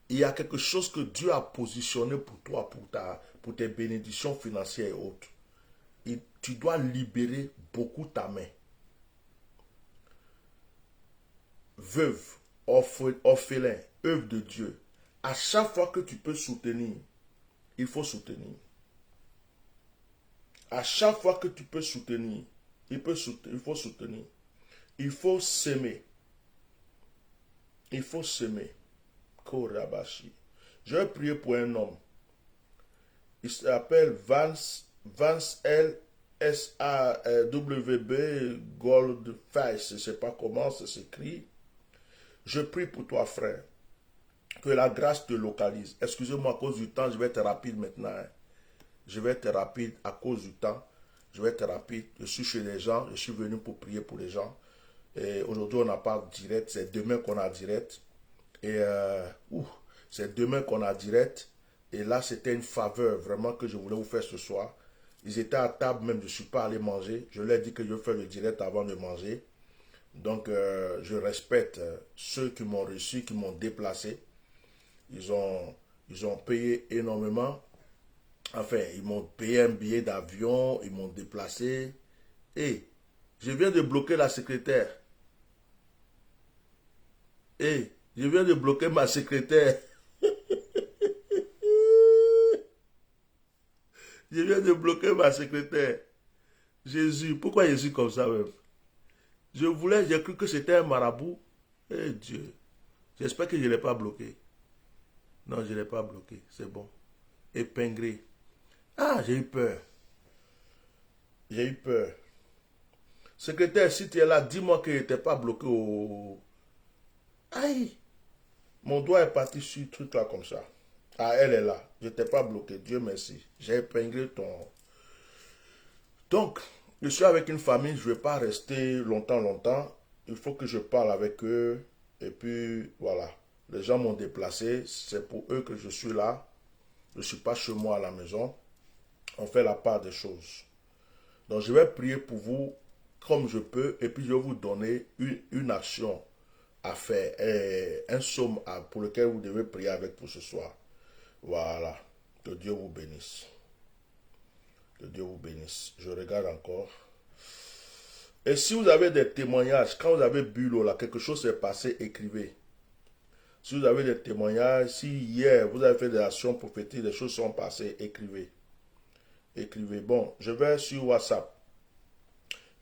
Il y a quelque chose que Dieu a positionné pour toi, pour tes bénédictions financières et autres. Et tu dois libérer beaucoup ta main. Veuve, orphelin, œuvre de Dieu. À chaque fois que tu peux soutenir, il faut soutenir. À chaque fois que tu peux soutenir, il faut soutenir. Il faut s'aimer. Il faut s'aimer. Korabashi. Je vais prier pour un homme. Il s'appelle Vance L. S-A-W-B Goldface. Je ne sais pas comment ça s'écrit. Je prie pour toi, frère. Que la grâce te localise. Excusez-moi à cause du temps, je vais être rapide maintenant. Hein. Je vais être rapide à cause du temps. Je vais être rapide. Je suis chez les gens. Je suis venu pour prier pour les gens. Et aujourd'hui, on n'a pas direct. C'est demain qu'on a direct. Et c'est demain qu'on a direct. Et là, c'était une faveur vraiment que je voulais vous faire ce soir. Ils étaient à table même. Je ne suis pas allé manger. Je leur ai dit que je vais faire le direct avant de manger. Donc, je respecte ceux qui m'ont reçu, qui m'ont déplacé. Ils ont payé énormément. Enfin, ils m'ont payé un billet d'avion, ils m'ont déplacé. Et je viens de bloquer la secrétaire. Et je viens de bloquer ma secrétaire. Je viens de bloquer ma secrétaire. Jésus, pourquoi Jésus comme ça même? J'ai cru que c'était un marabout. Eh Dieu, j'espère que je ne l'ai pas bloqué. Non, je ne l'ai pas bloqué, c'est bon. Épinglé. Ah, j'ai eu peur. J'ai eu peur. Secrétaire, si tu es là, dis-moi qu'il n'était pas bloqué au... Aïe, mon doigt est parti sur le truc là comme ça. Ah, elle est là. Je n'étais pas bloqué, Dieu merci. J'ai épinglé ton... Donc, je suis avec une famille, je ne vais pas rester longtemps. Il faut que je parle avec eux. Et puis, voilà. Les gens m'ont déplacé. C'est pour eux que je suis là. Je ne suis pas chez moi à la maison. On fait la part des choses. Donc, je vais prier pour vous comme je peux. Et puis, je vais vous donner une action à faire. Un somme pour lequel vous devez prier avec pour ce soir. Voilà. Que Dieu vous bénisse. Que Dieu vous bénisse. Je regarde encore. Et si vous avez des témoignages, quand vous avez bu l'eau là, quelque chose s'est passé, écrivez. Si vous avez des témoignages, si hier vous avez fait des actions prophétiques, des choses sont passées, écrivez. Écrivez. Bon, je vais sur WhatsApp.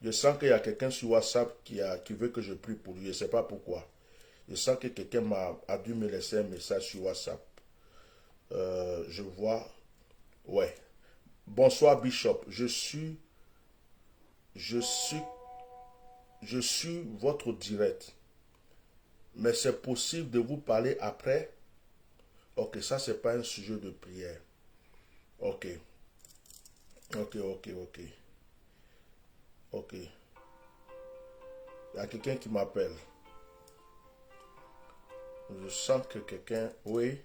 Je sens qu'il y a quelqu'un sur WhatsApp qui veut que je prie pour lui. Je ne sais pas pourquoi. Je sens que quelqu'un a dû me laisser un message sur WhatsApp. Je vois. Ouais. Bonsoir Bishop. Je suis votre direct. Mais c'est possible de vous parler après. Ok, ça c'est pas un sujet de prière. Ok. Ok. Il y a quelqu'un qui m'appelle. Je sens que quelqu'un... Oui.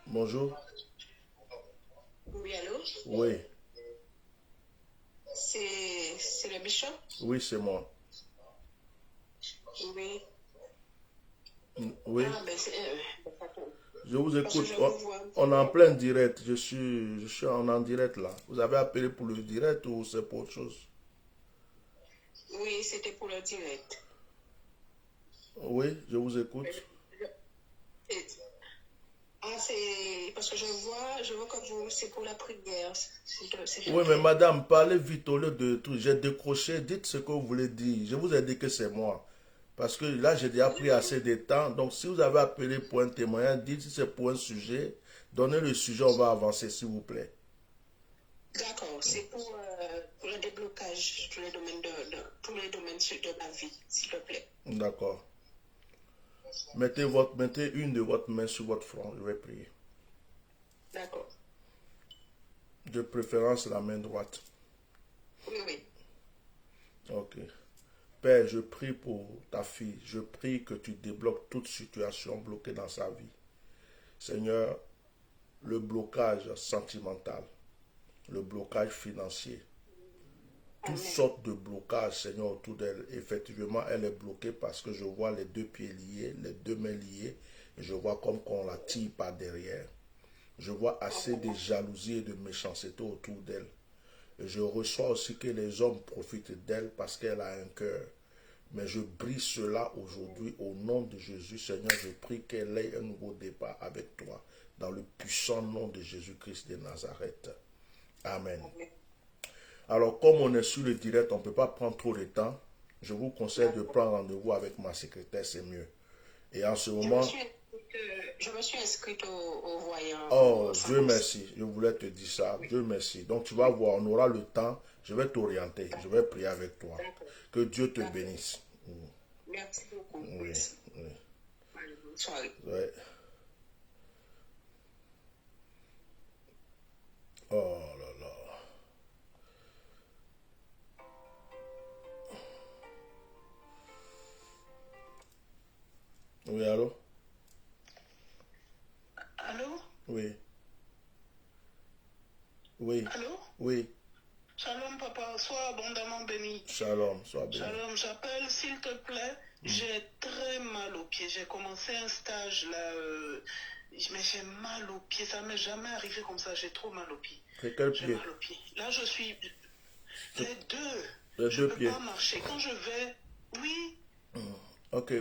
Bonjour. Oui, allô? Oui. C'est le bishop? Oui, c'est moi. Oui. Oui. Ah, ben c'est... Je vous parce que écoute. je vous vois. On est en plein direct. Je suis en direct là. Vous avez appelé pour le direct ou c'est pour autre chose? Oui, c'était pour le direct. Oui, je vous écoute. Et- Ah, c'est... Parce que je vois que vous... C'est pour la prière. Oui, mais madame, parlez vite au lieu de tout. J'ai décroché. Dites ce que vous voulez dire. Je vous ai dit que c'est moi. Parce que là, j'ai déjà pris assez de temps. Donc, si vous avez appelé pour un témoignage, dites si c'est pour un sujet. Donnez le sujet, on va avancer, s'il vous plaît. D'accord, c'est pour le déblocage, tous les domaines tous les domaines de ma vie, s'il te plaît. D'accord. Mettez une de votre main sur votre front. Je vais prier. D'accord. De préférence, la main droite. Oui. Ok. Père, je prie pour ta fille. Je prie que tu débloques toute situation bloquée dans sa vie. Seigneur, le blocage sentimental, le blocage financier, toutes sortes de blocages, Seigneur, autour d'elle. Effectivement, elle est bloquée parce que je vois les deux pieds liés, les deux mains liées, et je vois comme qu'on la tire par derrière. Je vois assez de jalousie et de méchanceté autour d'elle. Et je reçois aussi que les hommes profitent d'elle parce qu'elle a un cœur. Mais je brise cela aujourd'hui au nom de Jésus. Seigneur, je prie qu'elle ait un nouveau départ avec toi dans le puissant nom de Jésus-Christ de Nazareth. Amen. Alors, comme on est sur le direct, on ne peut pas prendre trop de temps. Je vous conseille de prendre rendez-vous avec ma secrétaire, c'est mieux. Et en ce moment... Je me suis inscrite au voyant. Oh, Dieu merci. Je voulais te dire ça. Dieu merci. Donc, tu vas voir, on aura le temps. Je vais t'orienter. Je vais prier avec toi. Que Dieu te bénisse. Merci beaucoup. Oui. Bonne soirée. Ouais. Oh là là. Oui, allô? Allô? Oui. Oui. Allô? Oui. papa. Sois abondamment béni. Shalom, sois béni. Shalom, j'appelle, s'il te plaît. J'ai très mal aux pieds. J'ai commencé un stage là, mais j'ai mal aux pieds. Ça m'est jamais arrivé comme ça. J'ai trop mal aux pieds. C'est quel J'ai pied? mal aux pieds. Là, je suis les deux. Les Je deux peux pieds. pas marcher. Quand je vais, oui. Ok,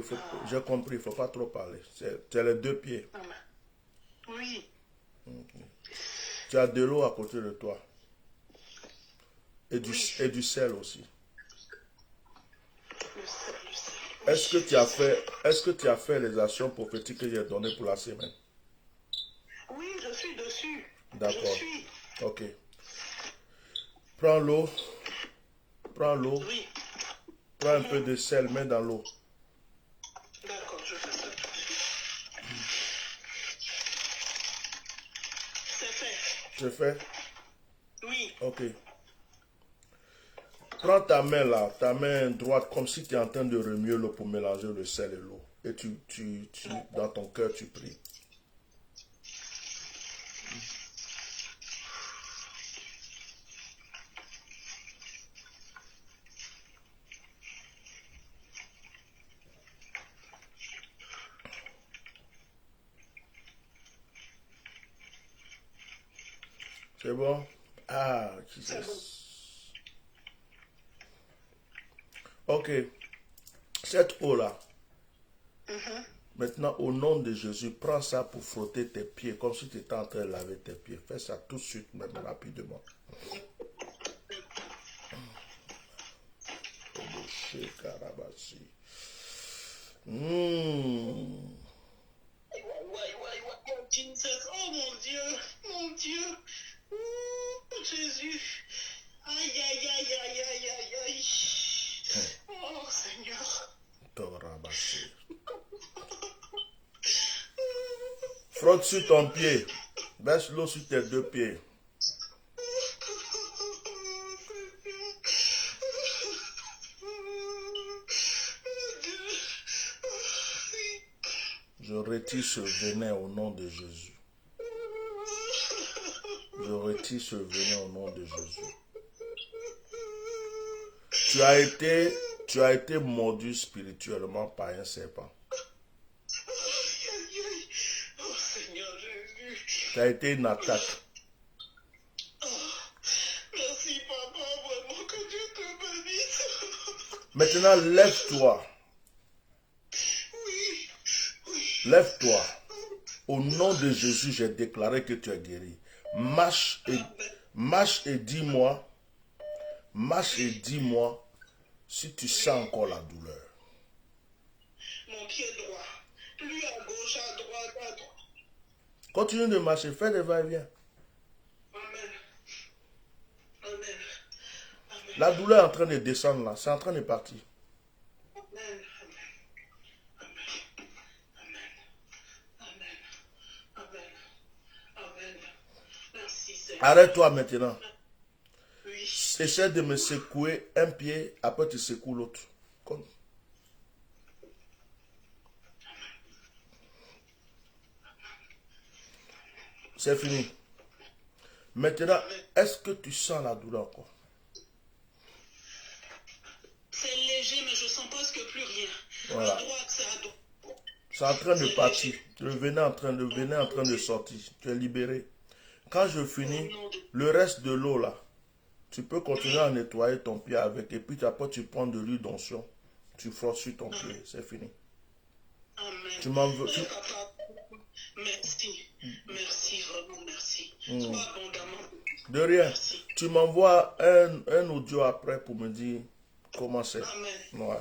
j'ai compris, il ne faut pas trop parler. C'est les deux pieds. Non, mais- oui. Tu as de l'eau à côté de toi. Et du, Oui. et du sel aussi. Le sel, le sel. Est-ce que tu as fait les actions prophétiques que j'ai données pour la semaine? Oui, je suis dessus. D'accord. Je suis. Ok. Prends l'eau. Prends l'eau. Oui. Prends un peu de sel, mets dans l'eau. D'accord, je fais ça tout de suite. C'est fait. Je fais? Oui. Ok. Prends ta main là, ta main droite, comme si tu es en train de remuer l'eau pour mélanger le sel et l'eau. Et dans ton cœur, tu pries. C'est bon? Ah, C'est bon. Jesus. Ok. Cette eau-là, maintenant, au nom de Jésus, prends ça pour frotter tes pieds, comme si tu étais en train de laver tes pieds. Fais ça tout de suite, même rapidement. Jesus. Oh mon Dieu. Mon Dieu. Ouh, Jésus. Aïe, aïe, aïe, aïe, aïe, aïe, aïe. Oh Seigneur. Frotte sur ton pied. Baisse l'eau sur tes deux pieds. Je retire ce venin au nom de Jésus. Je retire ce venin au nom de Jésus. Tu as été mordu spirituellement par un serpent. Oh Seigneur Jésus. Tu as été une attaque. Merci papa, vraiment que Dieu te bénisse. Maintenant, lève-toi. Oui, oui. Lève-toi. Au nom de Jésus, j'ai déclaré que tu es guéri. Marche et dis-moi si tu sens encore la douleur. Mon pied droit. Lui à gauche, à droite, à droite. Continue de marcher, fais des va-et-vient. Amen. Amen. Amen. La douleur est en train de descendre là, c'est en train de partir. Amen. Amen. Amen. Amen. Amen. Amen. Merci Seigneur. Arrête-toi maintenant. Oui. Essaie de me secouer un pied, après tu secoues l'autre. Comme. C'est fini. Maintenant, est-ce que tu sens la douleur encore? C'est léger, mais je sens presque plus rien. Voilà. À droite, c'est à droite. C'est en train de partir. Le venin est en train de sortir. Tu es libéré. Quand je finis, le reste de l'eau là, tu peux continuer à nettoyer ton pied avec. Et puis après, tu prends de l'huile d'onction. Tu frottes sur ton pied. C'est fini. Amen. Tu m'en veux. Oh, papa, merci. Merci, vraiment merci. Sois abondamment. De rien. Merci. Tu m'envoies un audio après pour me dire comment c'est. Amen. Ouais.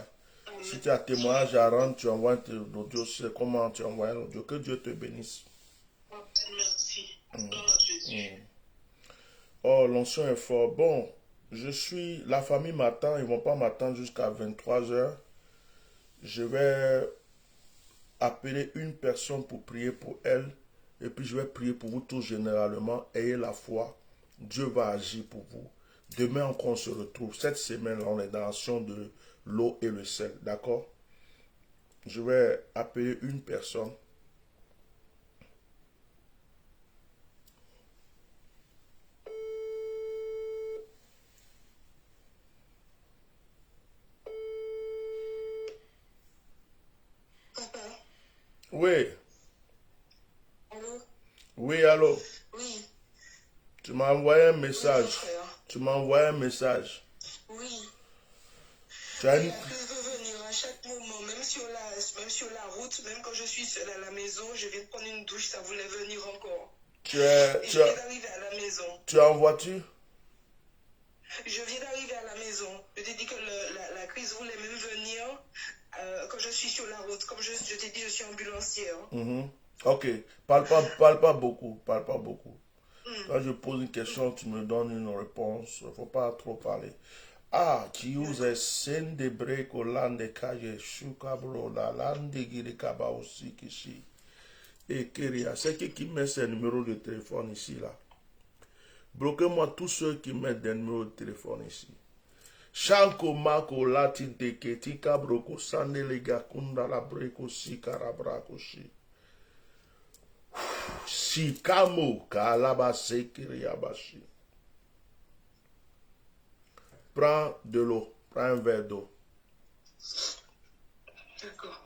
Amen. Si tu as témoignage à rendre, tu envoies un audio. C'est comment tu envoies un audio. Que Dieu te bénisse. Merci. Oh, Jésus. Oh, l'onction est fort. Bon, la famille m'attend. Ils ne vont pas m'attendre jusqu'à 23h. Je vais appeler une personne pour prier pour elle. Et puis je vais prier pour vous tous généralement. Ayez la foi. Dieu va agir pour vous. Demain encore on se retrouve. Cette semaine, on est dans l'action de l'eau et le sel. D'accord? Je vais appeler une personne. Oui. Allô? Oui, allô. Oui. Tu m'as envoyé un Oui, mon message. frère. Tu m'as envoyé un message. Oui. Tu as Et une... la crise veut venir à chaque moment, même sur la route, même quand je suis seule à la maison, je viens de prendre une douche, ça voulait venir encore. Tu es, Et tu, je viens as- d'arriver à la maison. tu es en voiture? Je viens d'arriver à la maison. Je t'ai dit que la crise voulait même venir quand je suis sur la route. Comme je t'ai dit, je suis ambulancière. Mhm. Ok. Parle pas beaucoup. Parle pas beaucoup. Hmm. Quand je pose une question, tu me donnes une réponse. Il ne faut pas trop parler. Ah, tu uses sende breko lande kaje shukabro la lande giri kaba aussi kishi. Et Kéria, c'est qui met ces numéros de téléphone ici là. Bloquez-moi tous ceux qui mettent des numéros de téléphone ici. Shanko mako latin teke tika broko sande lega kunda la breko si karabrako shi. Shikamo kalaba sekiri abashi. Prends de l'eau, prends un verre d'eau. D'accord.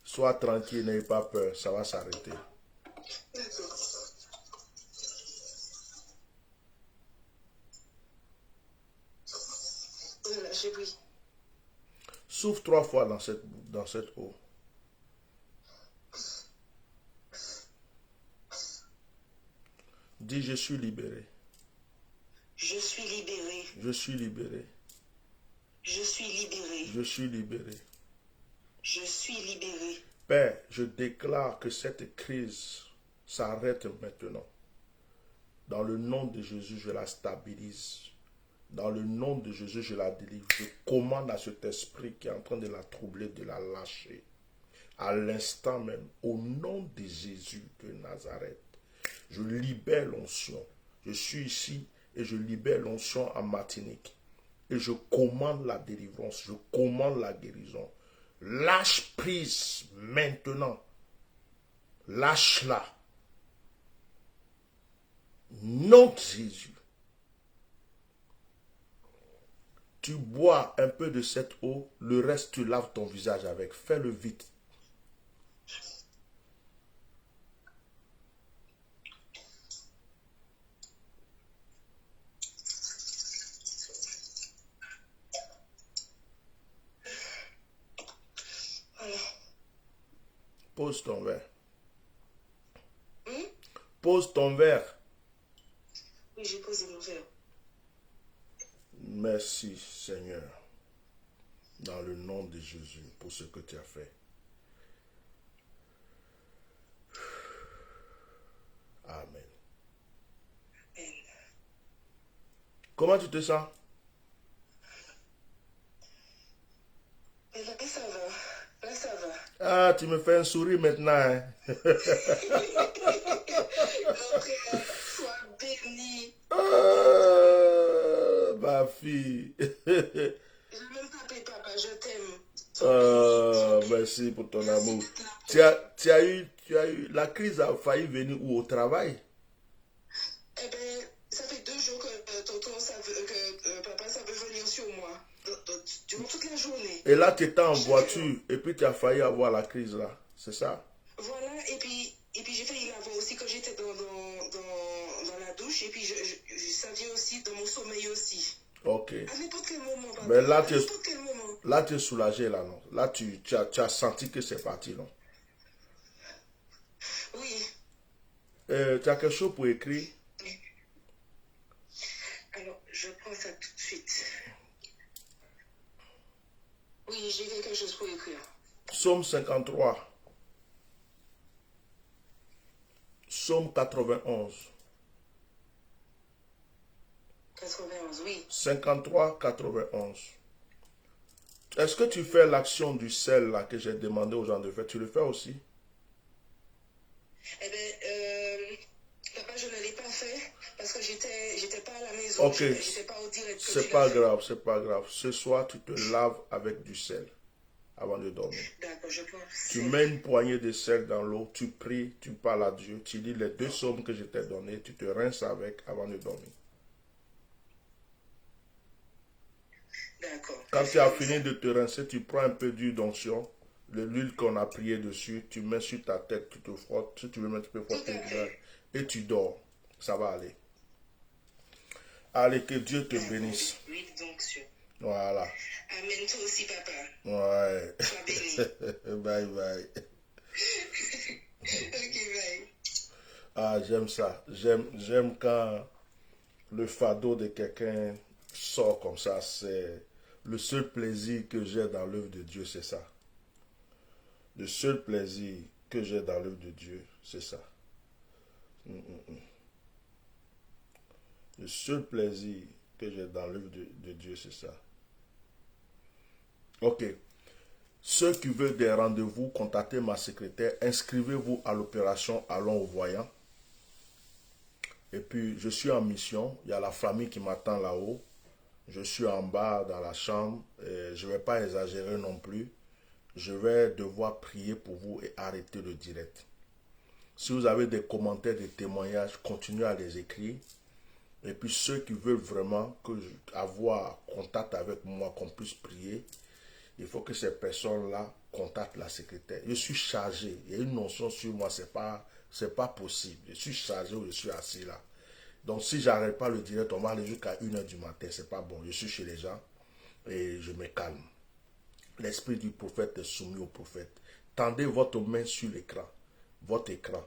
Sois tranquille, n'aie pas peur, ça va s'arrêter. D'accord. Voilà, j'ai pris. Souffle 3 fois dans cette eau. Dis, je suis libéré. Je suis libéré. Je suis libéré. Je suis libéré. Je suis libéré. Je suis libéré. Père, je déclare que cette crise s'arrête maintenant. Dans le nom de Jésus, je la stabilise. Dans le nom de Jésus, je la délivre. Je commande à cet esprit qui est en train de la troubler, de la lâcher. À l'instant même, au nom de Jésus de Nazareth, je libère l'onction. Je suis ici et je libère l'onction en Martinique. Et je commande la délivrance, je commande la guérison. Lâche prise maintenant. Lâche-la. Nom de Jésus. Tu bois un peu de cette eau, le reste tu laves ton visage avec. Fais-le vite. Voilà. Pose ton verre. Hmm? Pose ton verre. Oui, j'ai posé mon verre. Merci Seigneur. Dans le nom de Jésus pour ce que tu as fait. Amen. Amen. Comment tu te sens? Et là, ça va. Là, ça va. Ah, tu me fais un sourire maintenant. Hein? Frère, sois béni. Ah, ma fille. Je n'ai même pas appelé papa, je t'aime. Sois béni. Merci pour ton Merci amour. d'être là. Tu as eu, la crise a failli venir où? Au travail? Eh bien, ça fait 2 jours que papa, ça veut venir sur moi. Durant toute la journée. Et là, tu étais en voiture et puis tu as failli avoir la crise là. C'est ça? Voilà, et puis j'ai failli l'avoir aussi quand j'étais dans la douche. Et puis ça vient aussi dans mon sommeil aussi. Ok. À n'importe quel moment, papa. Mais là, À n'importe quel moment. là, tu es soulagé là, non? Là, tu as senti que c'est parti, non? Oui. Tu as quelque chose pour écrire? Alors, je prends ça tout de suite. Oui, j'ai quelque chose pour écrire. Psaume 53. Psaume 91. 91, oui. 53, 91. Est-ce que tu fais l'action du sel là que j'ai demandé aux gens de faire? Tu le fais aussi? Eh bien, papa, je ne l'ai pas fait parce que j'étais pas à la maison. Ok. J'étais pas au direct. C'est pas grave, c'est pas grave. Ce soir, tu te laves avec du sel avant de dormir. D'accord, je pense. Tu mets une poignée de sel dans l'eau, tu pries, tu parles à Dieu, tu lis les 2 psaumes que je t'ai donnés, tu te rinces avec avant de dormir. D'accord. Quand tu as fini de te rincer, tu prends un peu d'huile d'onction, l'huile qu'on a prié dessus, tu mets sur ta tête, tu te frottes. Si tu veux mettre, tu peux frotter le visage. Et tu dors. Ça va aller. Allez, que Dieu te bénisse. L'huile d'onction. Voilà. Amen, toi aussi, papa. Ouais. Sois béni. Bye bye. Ok, bye. Ah, j'aime ça. J'aime quand le fardeau de quelqu'un sort comme ça. C'est le seul plaisir que j'ai dans l'œuvre de Dieu, c'est ça. Le seul plaisir que j'ai dans l'œuvre de Dieu, c'est ça. Le seul plaisir que j'ai dans l'œuvre de Dieu, c'est ça. Ok. Ceux qui veulent des rendez-vous, contactez ma secrétaire. Inscrivez-vous à l'opération Allons au voyant. Et puis, je suis en mission. Il y a la famille qui m'attend là-haut. Je suis en bas dans la chambre. Et je ne vais pas exagérer non plus. Je vais devoir prier pour vous et arrêter le direct. Si vous avez des commentaires, des témoignages, continuez à les écrire. Et puis ceux qui veulent vraiment avoir contact avec moi, qu'on puisse prier, il faut que ces personnes-là contactent la secrétaire. Je suis chargé. Il y a une notion sur moi, c'est pas possible. Je suis chargé ou je suis assis là. Donc si j'arrête pas le direct, on va aller jusqu'à 1h du matin. C'est pas bon. Je suis chez les gens et je me calme. L'esprit du prophète est soumis au prophète. Tendez votre main sur l'écran. Votre écran.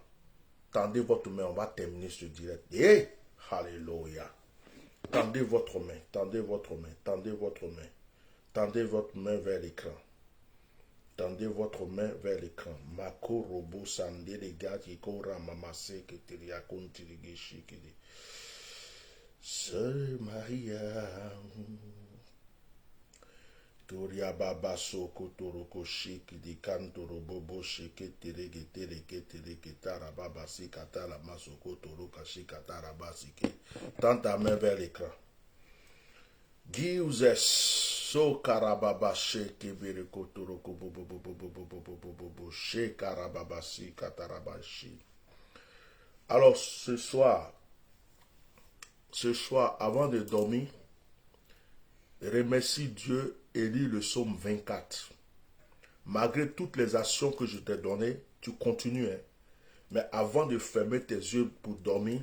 Tendez votre main. On va terminer ce direct. Et alléluia. Tendez votre main. Tendez votre main. Tendez votre main. Tendez votre main vers l'écran. Tendez votre main vers l'écran. Mako robo sande les gars qui courent mamase que teria kontirigi shikidi. Sœur Maria. Toria baba soko toroko shikidi kantoro bobo shike terege tereke tereke tarababa sikata la masoko toroka shikata rabasike. Tends ta main vers l'écran. Giuzes so karababa sheke bereko toroko bobo bobo bobo bobo bobo bobo she karababa sikata rabashi. Alors ce soir, avant de dormir, remercie Dieu et lis le psaume 24. Malgré toutes les actions que je t'ai données, tu continues. Hein? Mais avant de fermer tes yeux pour dormir,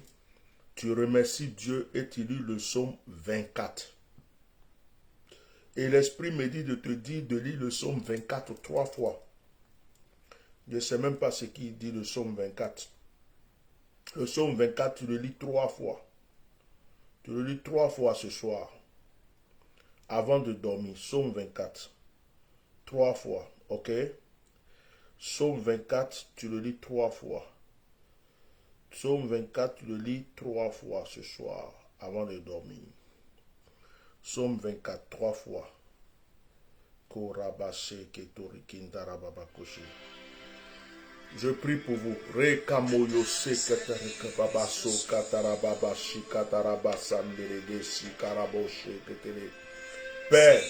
tu remercies Dieu et tu lis le psaume 24. Et l'Esprit me dit de te dire de lire le psaume 24 3 fois. Je ne sais même pas ce qu'il dit le psaume 24. Le psaume 24, tu le lis 3 fois. Tu le lis 3 fois ce soir. Avant de dormir, psaume 24. 3 fois, ok? Psaume 24, tu le lis 3 fois. Psaume 24, tu le lis 3 fois ce soir, avant de dormir. Psaume 24, 3 fois. Je prie pour vous. Père,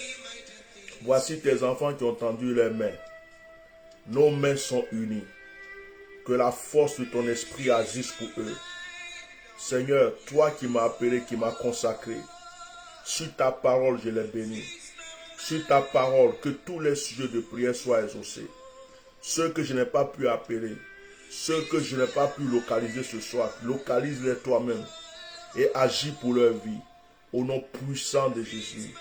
voici tes enfants qui ont tendu les mains. Nos mains sont unies. Que la force de ton esprit agisse pour eux. Seigneur, toi qui m'as appelé, qui m'as consacré, sur ta parole je les bénis. Sur ta parole, que tous les sujets de prière soient exaucés. Ceux que je n'ai pas pu appeler, ceux que je n'ai pas pu localiser ce soir, localise-les toi-même et agis pour leur vie. Au nom puissant de Jésus,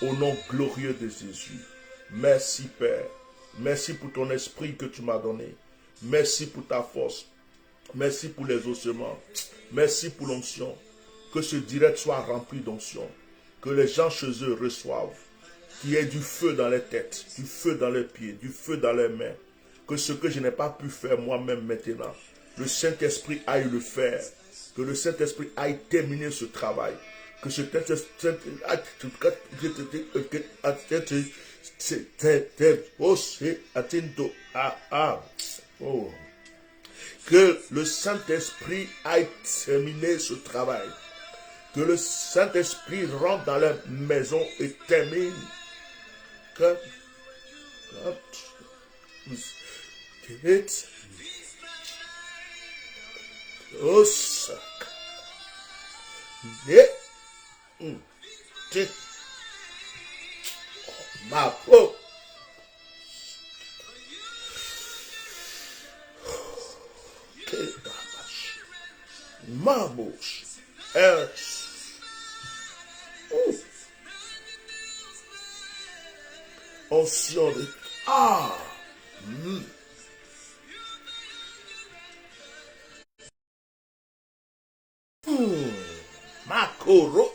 au nom glorieux de Jésus. Merci Père, merci pour ton esprit que tu m'as donné. Merci pour ta force, merci pour les ossements, merci pour l'onction. Que ce direct soit rempli d'onction, que les gens chez eux reçoivent, qu'il y ait du feu dans les têtes, du feu dans les pieds, du feu dans les mains. Que ce que je n'ai pas pu faire moi-même maintenant, le Saint-Esprit aille le faire. Que le Saint-Esprit aille terminer ce travail. Que ce que le Saint-Esprit aille terminer ce travail. Que le Saint-Esprit rentre dans la maison et termine. Que it Osaka. Ma peau. ma bouche. S. Onction de... Ah. Makoro.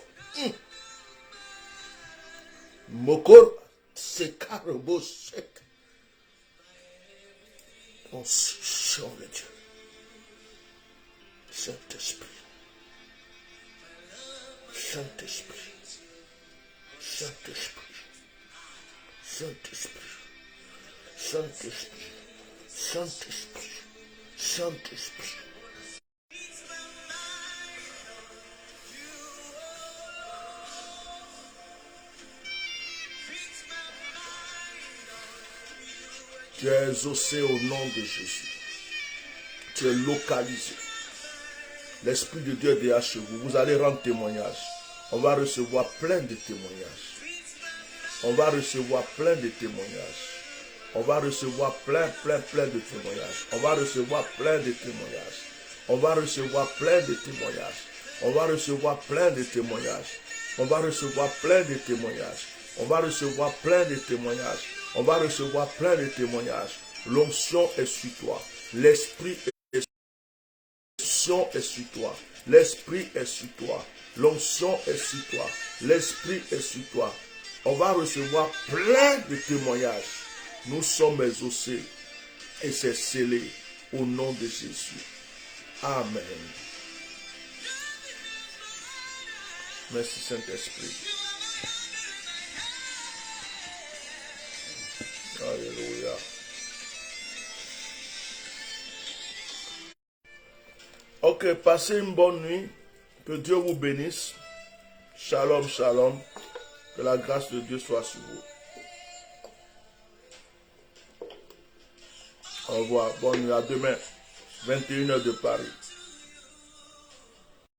Mokoro. Sekarobo sek. Onction de Dieu. Saint-Esprit. Saint-Esprit. Saint-Esprit. Saint-Esprit. Saint-Esprit. Saint-Esprit. Saint-Esprit. Tu es exaucé au nom de Jésus. Tu es localisé. L'Esprit de Dieu est déjà chez vous. Vous allez rendre témoignage. On va recevoir plein de témoignages. On va recevoir plein de témoignages. On va recevoir plein de témoignages. On va recevoir plein de témoignages. On va recevoir plein de témoignages. On va recevoir plein de témoignages. On va recevoir plein de témoignages. On va recevoir plein de témoignages. On va recevoir plein de témoignages. L'onction est sur toi. L'Esprit est sur toi. L'Esprit est sur toi. L'onction est sur toi. L'Esprit est sur toi. On va recevoir plein de témoignages. Nous sommes exaucés et c'est scellé au nom de Jésus. Amen. Merci Saint-Esprit. Alléluia. Ok, passez une bonne nuit. Que Dieu vous bénisse. Shalom, shalom. Que la grâce de Dieu soit sur vous. Au revoir. Bonne nuit. À demain. 21h de Paris.